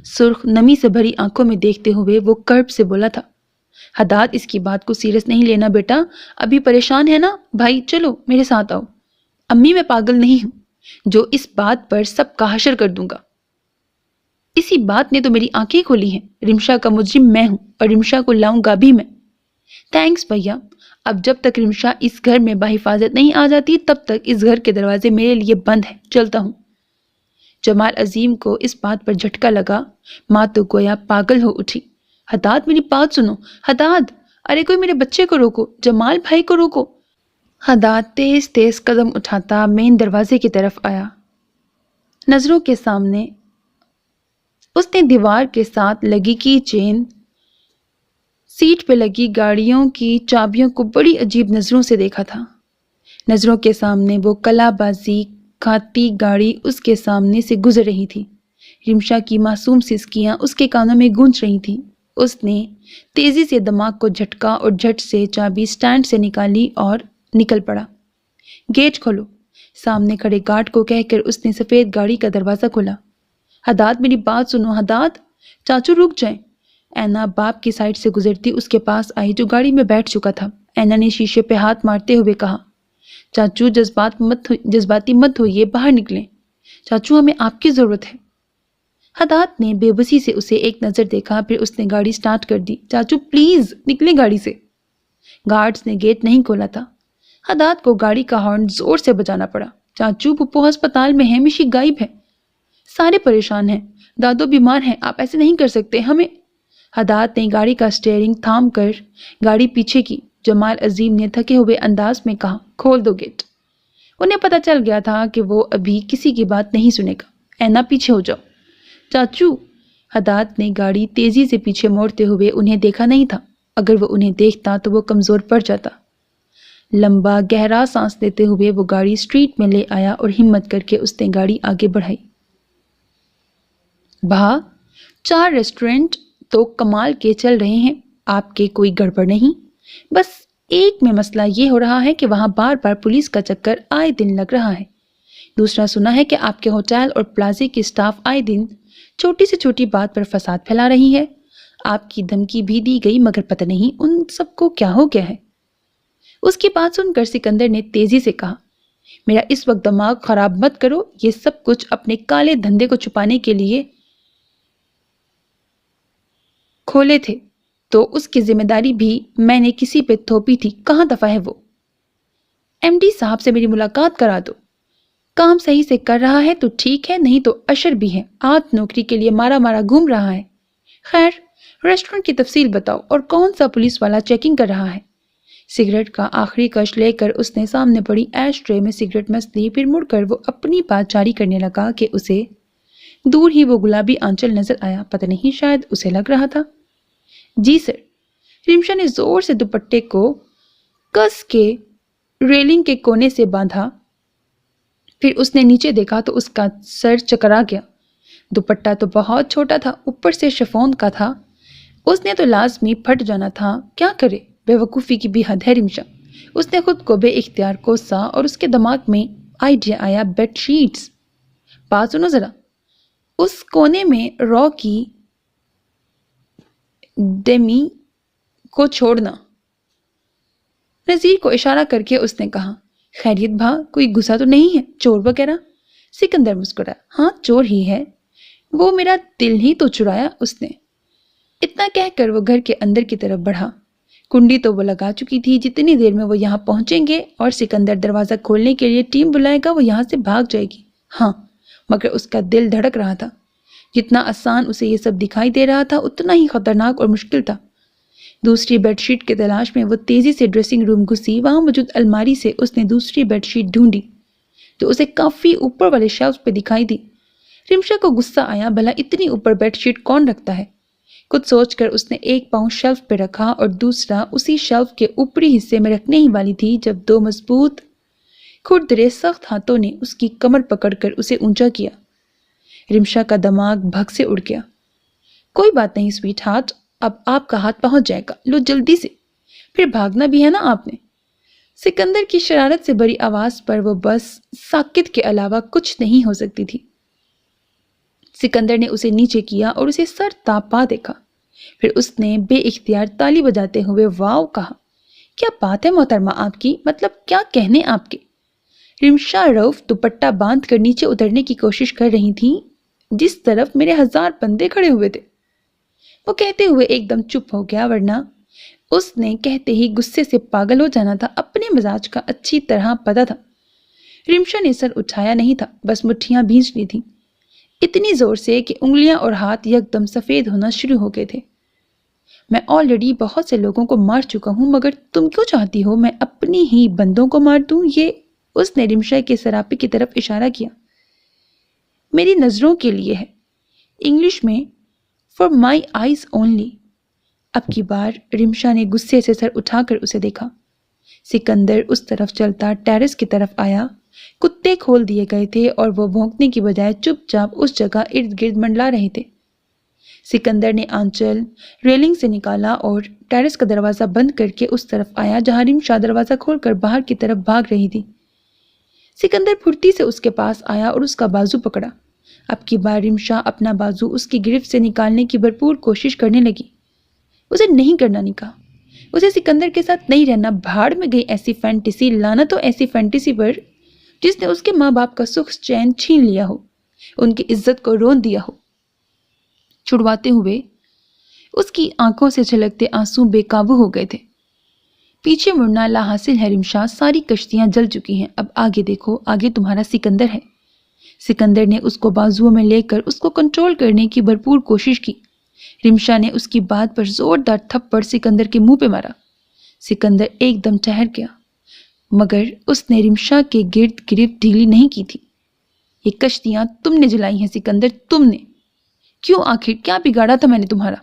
Speaker 1: سرخ نمی سے بھری آنکھوں میں دیکھتے ہوئے وہ کرب سے بولا تھا۔ حداد اس کی بات کو سیریس نہیں لینا بیٹا، ابھی پریشان ہے نا بھائی، چلو میرے ساتھ آؤ۔ امی میں پاگل نہیں ہوں جو اس بات پر سب کا حشر کر دوں گا۔ اسی بات نے تو میری آنکھیں کھولی ہیں، رمشا کا مجرم میں ہوں اور رمشا کو لاؤں گا بھی میں۔ تھینکس بھیا، اب جب تک رمشا اس گھر میں بحفاظت نہیں آ جاتی تب تک اس گھر کے دروازے میرے لیے بند ہیں، چلتا ہوں۔ جمال عظیم کو اس بات پر جھٹکا لگا، ماں تو گویا پاگل ہو اٹھی۔ حداد میری بات سنو، حداد، ارے کوئی میرے بچے کو روکو، جمال بھائی کو روکو۔ حداد تیز تیز قدم اٹھاتا مین دروازے کی طرف آیا۔ نظروں کے سامنے اس نے دیوار کے ساتھ لگی کی چین، سیٹ پہ لگی گاڑیوں کی چابیوں کو بڑی عجیب نظروں سے دیکھا تھا۔ نظروں کے سامنے وہ کلا بازی کھاتی گاڑی اس کے سامنے سے گزر رہی تھی۔ رمشا کی معصوم سسکیاں اس کے کانوں میں گونج رہی تھیں۔ اس نے تیزی سے دماغ کو جھٹکا اور جھٹ سے چابی سٹینڈ سے نکالی اور نکل پڑا۔ گیٹ کھولو، سامنے کھڑے گارڈ کو کہہ کر اس نے سفید گاڑی کا دروازہ کھولا۔ حداد میری بات سنو حداد، چاچو رک جائیں۔ اینا باپ کی سائڈ سے گزرتی اس کے پاس آئی جو گاڑی میں بیٹھ چکا تھا۔ اینا نے شیشے پہ ہاتھ مارتے ہوئے کہا، چاچو جذباتی مت ہوئیے، باہر نکلیں، چاچو ہمیں آپ کی ضرورت ہے۔ حداد نے بے بسی سے اسے ایک نظر دیکھا، پھر اس نے گاڑی سٹارٹ کر دی۔ چاچو پلیز نکلیں گاڑی سے۔ گارڈز نے گیٹ نہیں کھولا تھا۔ حداد کو گاڑی کا ہارن زور سے بجانا پڑا۔ چاچو پپو ہسپتال میں ہے، مشی غائب ہے، سارے پریشان ہیں، دادو بیمار ہیں، آپ ایسے نہیں کر سکتے، ہمیں۔ حداد نے گاڑی کا سٹیئرنگ تھام کر گاڑی پیچھے کی۔ جمال عظیم نے تھکے ہوئے انداز میں کہا، کھول دو گیٹ۔ انہیں پتہ چل گیا تھا کہ وہ ابھی کسی کی بات نہیں سنے گا۔ اینا پیچھے ہو جاؤ۔ چاچو، حداد نے گاڑی تیزی سے پیچھے موڑتے ہوئے انہیں دیکھا نہیں تھا، اگر وہ انہیں دیکھتا تو وہ کمزور پڑ جاتا۔ لمبا گہرا سانس لیتے ہوئے وہ گاڑی سٹریٹ میں لے آیا اور ہمت کر کے اس نے گاڑی آگے بڑھائی۔ بھا، 4 ریسٹورنٹ تو کمال کے چل رہے ہیں، آپ کے کوئی گڑبڑ نہیں؟ بس ایک میں مسئلہ یہ ہو رہا ہے کہ وہاں بار بار پولیس کا چکر آئے دن لگ رہا ہے۔ دوسرا سنا ہے کہ آپ کے ہوٹل اور پلازے کی سٹاف آئے دن چھوٹی سے چھوٹی بات پر فساد پھیلا رہی ہے۔ آپ کی دھمکی بھی دی گئی، مگر پتہ نہیں ان سب کو کیا ہو گیا ہے۔ اس کی بات سن کر سکندر نے تیزی سے کہا، میرا اس وقت دماغ خراب مت کرو، یہ سب کچھ اپنے کالے دھندے کو چھپانے کے لیے کھولے تھے، تو اس کی ذمہ داری بھی میں نے کسی پہ تھوپی تھی، کہاں دفعہ ہے وہ؟ ایم ڈی صاحب سے میری ملاقات کرا دو، کام صحیح سے کر رہا ہے تو ٹھیک ہے، نہیں تو اشر بھی ہے، آج نوکری کے لیے مارا مارا گھوم رہا ہے۔ خیر، ریسٹورنٹ کی تفصیل بتاؤ اور کون سا پولیس والا چیکنگ کر رہا ہے؟ سگریٹ کا آخری کش لے کر اس نے سامنے پڑی ایش ٹرے میں سگریٹ مس لی، پھر مڑ کر وہ اپنی بات جاری کرنے لگا کہ اسے دور ہی وہ گلابی آنچل نظر آیا، پتہ نہیں شاید اسے لگ رہا تھا۔ جی سر۔ رمشا نے زور سے دوپٹے کو کس کے ریلنگ کے کونے سے باندھا، پھر اس نے نیچے دیکھا تو اس کا سر چکرا گیا۔ دوپٹہ تو بہت چھوٹا تھا، اوپر سے شفون کا تھا، اس نے تو لازمی پھٹ جانا تھا، کیا کرے؟ بے وقوفی کی بھی حد ہے رمشا۔ اس نے خود کو بے اختیار کوسا اور اس کے دماغ میں آئیڈیا آیا، بیڈ شیٹس۔ بات سنو ذرا، اس کونے میں رو کی ڈیمی کو چھوڑنا۔ نذیر کو اشارہ کر کے اس نے کہا، خیریت بھا، کوئی غصہ تو نہیں ہے؟ چور وغیرہ؟ سکندر مسکرایا، ہاں چور ہی ہے، وہ میرا دل ہی تو چرایا اس نے۔ اتنا کہہ کر وہ گھر کے اندر کی طرف بڑھا۔ کنڈی تو وہ لگا چکی تھی، جتنی دیر میں وہ یہاں پہنچیں گے اور سکندر دروازہ کھولنے کے لیے ٹیم بلائے گا وہ یہاں سے بھاگ جائے گی۔ ہاں، مگر اس کا دل دھڑک رہا تھا۔ جتنا آسان اسے یہ سب دکھائی دے رہا تھا اتنا ہی خطرناک اور مشکل تھا۔ دوسری بیڈ شیٹ کی تلاش میں وہ تیزی سے ڈریسنگ روم گھسی۔ وہاں موجود الماری سے اس نے دوسری بیڈ شیٹ ڈھونڈی تو اسے کافی اوپر والے شیلف پہ دکھائی دی۔ رمشا کو غصہ آیا، بھلا اتنی اوپر بیڈ شیٹ کون رکھتا ہے؟ کچھ سوچ کر اس نے ایک پاؤں شیلف پہ رکھا اور دوسرا اسی شیلف کے اوپری حصے میں رکھنے ہی والی تھی جب 2 مضبوط کھردرے سخت ہاتھوں نے اس کی کمر پکڑ کر اسے اونچا کیا۔ رمشا کا دماغ بھگ سے اڑ گیا۔ کوئی بات نہیں سویٹ ہارٹ، اب آپ کا ہاتھ پہنچ جائے گا، لو جلدی سے، پھر بھاگنا بھی ہے نا آپ نے۔ سکندر کی شرارت سے بھری آواز پر وہ بس ساکت کے علاوہ کچھ نہیں ہو سکتی تھی۔ سکندر نے اسے نیچے کیا اور اسے سر تاپا دیکھا، پھر اس نے بے اختیار تالی بجاتے ہوئے واو کہا۔ کیا بات ہے محترمہ آپ کی، مطلب کیا کہنے آپ کے؟ رمشا روف دوپٹہ باندھ کر نیچے اترنے کی کوشش کر رہی تھی جس طرف میرے 1000 بندے کھڑے ہوئے تھے۔ وہ کہتے ہوئے ایک دم چپ ہو گیا، ورنہ اس نے کہتے ہی غصے سے پاگل ہو جانا تھا۔ اپنے مزاج کا اچھی طرح پتہ تھا۔ رمشا نے سر اٹھایا نہیں تھا، بس مٹھیاں بھینچ لی تھیں، اتنی زور سے کہ انگلیاں اور ہاتھ یکدم سفید ہونا شروع ہو گئے تھے۔ میں آلریڈی بہت سے لوگوں کو مار چکا ہوں، مگر تم کیوں چاہتی ہو میں اپنی ہی بندوں کو مار دوں؟ یہ، اس نے رمشا کے سراپے کی طرف اشارہ کیا، میری نظروں کے لیے ہے، انگلش میں فار مائی آئیز اونلی۔ اب کی بار رمشا نے غصے سے سر اٹھا کر اسے دیکھا۔ سکندر اس طرف چلتا ٹیرس کی طرف آیا۔ کتے کھول دیے گئے تھے اور وہ بھونکنے کی بجائے چپ چاپ اس جگہ ارد گرد منڈلا رہے تھے۔ سکندر نے آنچل ریلنگ سے نکالا اور ٹیرس کا دروازہ بند کر کے اس طرف آیا جہاں رمشا دروازہ کھول کر باہر کی طرف بھاگ رہی تھی۔ سکندر پھرتی سے اس کے پاس آیا اور اس کا بازو پکڑا۔ اب کی بار رمشا اپنا بازو اس کی گرفت سے نکالنے کی بھرپور کوشش کرنے لگی۔ اسے نہیں کرنا نکاح، اسے سکندر کے ساتھ نہیں رہنا۔ بھاڑ میں گئی ایسی فینٹیسی، لعنت ہو ایسی فینٹیسی پر جس نے اس کے ماں باپ کا سکھ چین چھین لیا ہو، ان کی عزت کو رون دیا ہو۔ چھڑواتے ہوئے اس کی آنکھوں سے چھلکتے آنسو بے قابو ہو گئے تھے۔ پیچھے مڑنا لا حاصل ہے رمشا، ساری کشتیاں جل چکی ہیں، اب آگے دیکھو، آگے تمہارا سکندر ہے۔ سکندر نے اس کو بازوؤں میں لے کر اس کو کنٹرول کرنے کی بھرپور کوشش کی۔ رمشا نے اس کی بات پر زوردار تھپڑ سکندر کے منہ پہ مارا۔ سکندر ایک دم ٹھہر گیا، مگر اس نے رمشا کے گرد گرفت ڈھیلی نہیں کی تھی۔ یہ کشتیاں تم نے جلائی ہیں سکندر، تم نے۔ کیوں؟ آخر کیا بگاڑا تھا میں نے تمہارا؟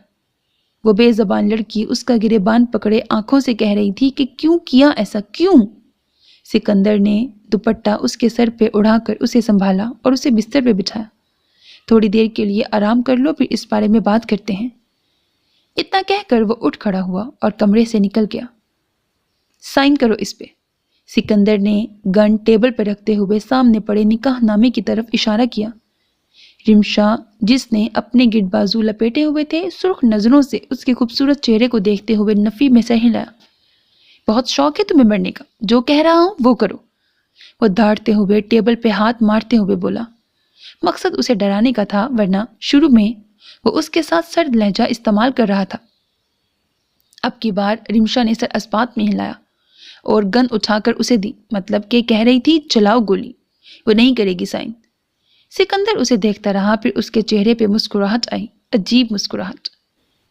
Speaker 1: وہ بے زبان لڑکی اس کا گریبان پکڑے آنکھوں سے کہہ رہی تھی کہ کیوں کیا ایسا، کیوں؟ سکندر نے دوپٹہ اس کے سر پہ اڑا کر اسے سنبھالا اور اسے بستر پہ بٹھایا۔ تھوڑی دیر کے لیے آرام کر لو، پھر اس بارے میں بات کرتے ہیں۔ اتنا کہہ کر وہ اٹھ کھڑا ہوا اور کمرے سے نکل گیا۔ سائن کرو اس پہ۔ سکندر نے گن ٹیبل پہ رکھتے ہوئے سامنے پڑے نکاح نامے کی طرف اشارہ کیا۔ رمشا، جس نے اپنے گرد بازو لپیٹے ہوئے تھے، سرخ نظروں سے اس کے خوبصورت چہرے کو دیکھتے ہوئے نفی میں سہ ہلایا۔ بہت شوق ہے تمہیں مرنے کا، جو کہہ رہا ہوں وہ کرو۔ وہ دھاڑتے ہوئے ٹیبل پہ ہاتھ مارتے ہوئے بولا۔ مقصد اسے ڈرانے کا تھا، ورنہ شروع میں وہ اس کے ساتھ سرد لہجہ استعمال کر رہا تھا۔ اب کی بار رمشا نے سر اسپات میں ہلایا اور گن اٹھا کر اسے دی، مطلب کہ کہہ رہی تھی چلاؤ گولی، وہ نہیں کرے گی سائن۔ سکندر اسے دیکھتا رہا، پھر اس کے چہرے پہ مسکراہٹ آئی، عجیب مسکراہٹ۔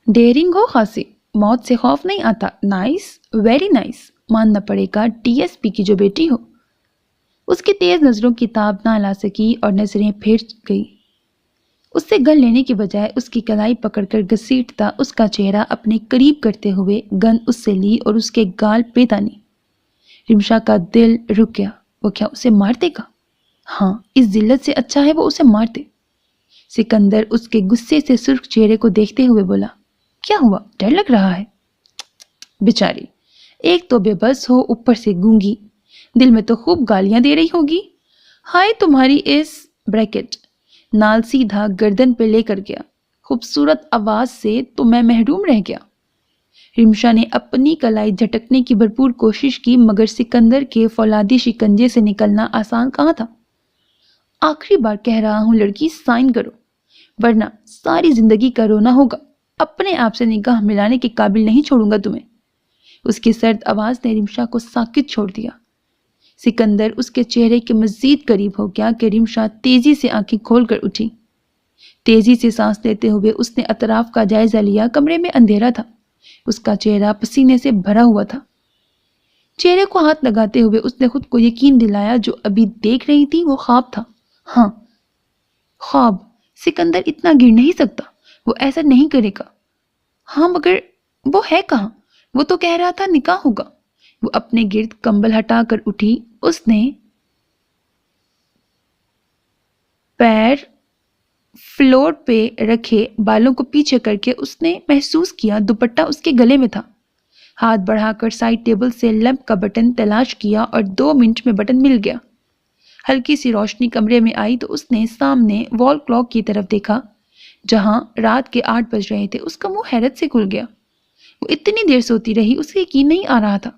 Speaker 1: ڈیرنگ ہو خاصی، موت سے خوف نہیں آتا، نائس، ویری نائس، ماننا پڑے گا ڈی ایس پی کی جو بیٹی ہو۔ اس کی تیز نظروں کی تاب نہ لا سکی اور نظریں پھر گئی۔ اس سے گن لینے کی بجائے اس کی کلائی پکڑ کر گھسیٹتا اس کا چہرہ اپنے قریب کرتے ہوئے گن اس سے لی اور اس کے گال پہ تانی۔ رمشا کا دل رک گیا، وہ کیا اسے مار دے گا؟ ہاں، اس ذلت سے اچھا ہے وہ اسے مار دے۔ سکندر اس کے غصے سے سرخ چہرے کو دیکھتے ہوئے بولا، کیا ہوا، ڈر لگ رہا ہے؟ بیچاری، ایک تو بے بس ہو، اوپر سے گونگی، دل میں تو خوب گالیاں دے رہی ہوگی۔ ہائے تمہاری اس بریکٹ نال سیدھا گردن پہ لے کر گیا، خوبصورت آواز سے تو میں محروم رہ گیا۔ رمشا نے اپنی کلائی جھٹکنے کی بھرپور کوشش کی، مگر سکندر کے فولادی شکنجے سے نکلنا آسان کہاں تھا۔ آخری بار کہہ رہا ہوں لڑکی، سائن کرو، ورنہ ساری زندگی کا رونا ہوگا۔ اپنے آپ سے نگاہ ملانے کے قابل نہیں چھوڑوں گا تمہیں۔ اس کی سرد آواز نے رمشا کو ساکت چھوڑ دیا۔ سکندر اس کے چہرے کے مزید قریب ہو گیا کہ رمشا تیزی سے آنکھیں کھول کر اٹھی۔ تیزی سے سانس لیتے ہوئے اس نے اطراف کا جائزہ لیا۔ کمرے میں اندھیرا تھا، اس کا چہرہ پسینے سے بھرا ہوا تھا۔ چہرے کو ہاتھ لگاتے ہوئے اس نے خود کو یقین دلایا جو ابھی دیکھ رہی تھی وہ خواب تھا۔ ہاں، خواب۔ سکندر اتنا گر نہیں سکتا، وہ ایسا نہیں کرے گا۔ ہاں مگر وہ ہے کہاں؟ وہ تو کہہ رہا تھا نکاح ہوگا۔ وہ اپنے گرد کمبل ہٹا کر اٹھی۔ اس نے پیر فلور پہ رکھے بالوں کو پیچھے کر کے اس نے محسوس کیا دوپٹہ اس کے گلے میں تھا۔ ہاتھ بڑھا کر سائڈ ٹیبل سے لیمپ کا بٹن تلاش کیا اور 2 منٹ میں بٹن مل گیا۔ ہلکی سی روشنی کمرے میں آئی تو اس نے سامنے وال کلاک کی طرف دیکھا جہاں رات کے 8 بج رہے تھے۔ اس کا منہ حیرت سے کھل گیا۔ وہ اتنی دیر سوتی رہی، اسے یقین نہیں آ رہا تھا۔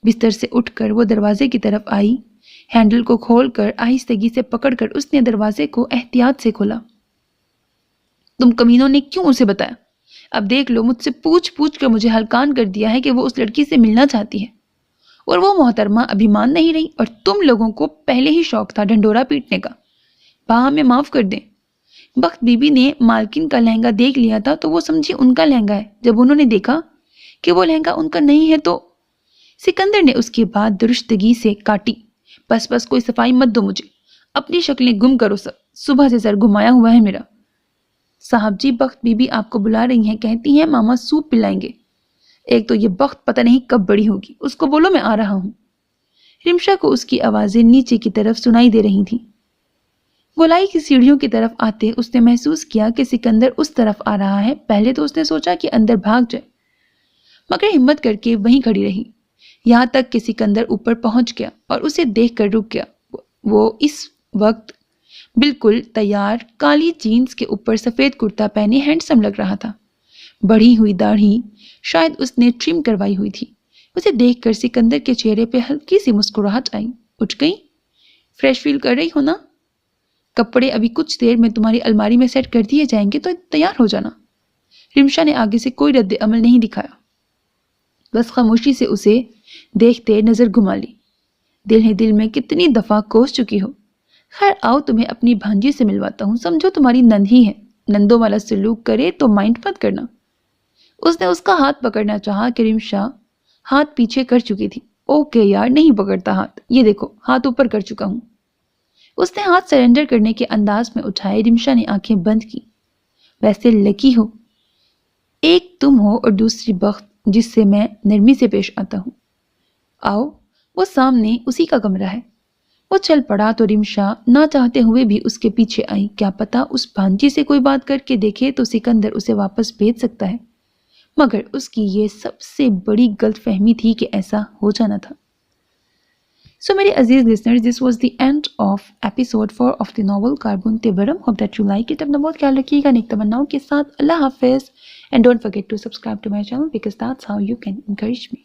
Speaker 1: بستر سے اٹھ کر وہ دروازے کی طرف آئی، ہینڈل کو کھول کر آہستگی سے پکڑ کر اس نے دروازے کو احتیاط سے کھولا۔ تم کمینوں نے کیوں اسے بتایا؟ اب دیکھ لو، مجھ سے پوچھ کر مجھے ہلکان کر دیا ہے کہ وہ اس لڑکی سے ملنا چاہتی ہے، اور وہ محترمہ ابھی مان نہیں رہی، اور تم لوگوں کو پہلے ہی شوق تھا ڈھنڈورا پیٹنے کا۔ ہمیں معاف کر دیں۔ بخت بی بی نے مالکن کا لہنگا دیکھ لیا تھا تو وہ سمجھی ان کا لہنگا ہے۔ جب انہوں نے دیکھا کہ وہ لہنگا ان کا نہیں ہے تو سکندر نے اس کی بات درستگی سے کاٹی۔ بس کوئی صفائی مت دو مجھے، اپنی شکلیں گم کرو سب، صبح سے سر گھمایا ہوا ہے میرا۔ صاحب جی، بخت بی بی آپ کو بلا رہی ہیں، کہتی ہیں ماما سوپ پلائیں گے۔ ایک تو یہ بخت پتہ نہیں کب بڑی ہوگی، اس کو بولو میں آ رہا ہوں۔ رمشا کو اس کی آوازیں نیچے کی طرف سنائی دے رہی تھیں۔ گولائی کی سیڑھیوں کی طرف آتے اس نے محسوس کیا کہ سکندر اس طرف آ رہا ہے۔ پہلے تو اس نے سوچا کہ اندر بھاگ جائے، مگر ہمت کر کے وہیں کھڑی رہی، یہاں تک کہ سکندر اوپر پہنچ گیا اور اسے دیکھ کر رک گیا۔ وہ اس وقت بالکل تیار، کالی جینز کے اوپر سفید کرتا پہنے ہینڈسم لگ رہا تھا۔ بڑھی ہوئی داڑھی شاید اس نے ٹرم کروائی ہوئی تھی۔ اسے دیکھ کر سکندر کے چہرے پہ ہلکی سی مسکراہٹ آئی۔ اٹھ گئی؟ فریش فیل کر رہی ہو نا؟ کپڑے ابھی کچھ دیر میں تمہاری الماری میں سیٹ کر دیے جائیں گے تو تیار ہو جانا۔ رمشا نے آگے سے کوئی رد عمل نہیں دکھایا، بس خاموشی سے اسے دیکھتے نظر گھما لی۔ دل ہی دل میں کتنی دفعہ کوس چکی ہو۔ خیر آؤ تمہیں اپنی بھانجی سے ملواتا ہوں، سمجھو تمہاری نند ہی ہے، نندوں والا سلوک کرے تو مائنڈ مت کرنا۔ اس نے اس کا ہاتھ پکڑنا چاہا کہ رمشا ہاتھ پیچھے کر چکی تھی۔ اوکے یار، نہیں پکڑتا ہاتھ، یہ دیکھو ہاتھ اوپر کر چکا ہوں۔ اس نے ہاتھ سرنڈر کرنے کے انداز میں اٹھائے۔ رمشا نے آنکھیں بند کی۔ ویسے لکی ہو، ایک تم ہو اور دوسری بخت جس سے میں نرمی سے پیش آتا ہوں۔ آؤ، وہ سامنے اسی کا کمرہ ہے۔ وہ چل پڑا تو رمشا نہ چاہتے ہوئے بھی اس کے پیچھے آئی۔ کیا پتا اس بھانجی سے کوئی بات کر کے دیکھے تو سکندر اسے واپس بھیج سکتا ہے، مگر اس کی یہ سب سے بڑی غلط فہمی تھی کہ ایسا ہو جانا تھا۔ So میرے عزیز listeners, this was the end of episode 4 of the novel Karbon Tivaram. Hope that you like it. اپنا بہت خیال رکھیے گا نیک تمناؤں کے ساتھ۔ اللہ حافظ. And don't forget to subscribe to my channel because that's how you can encourage me.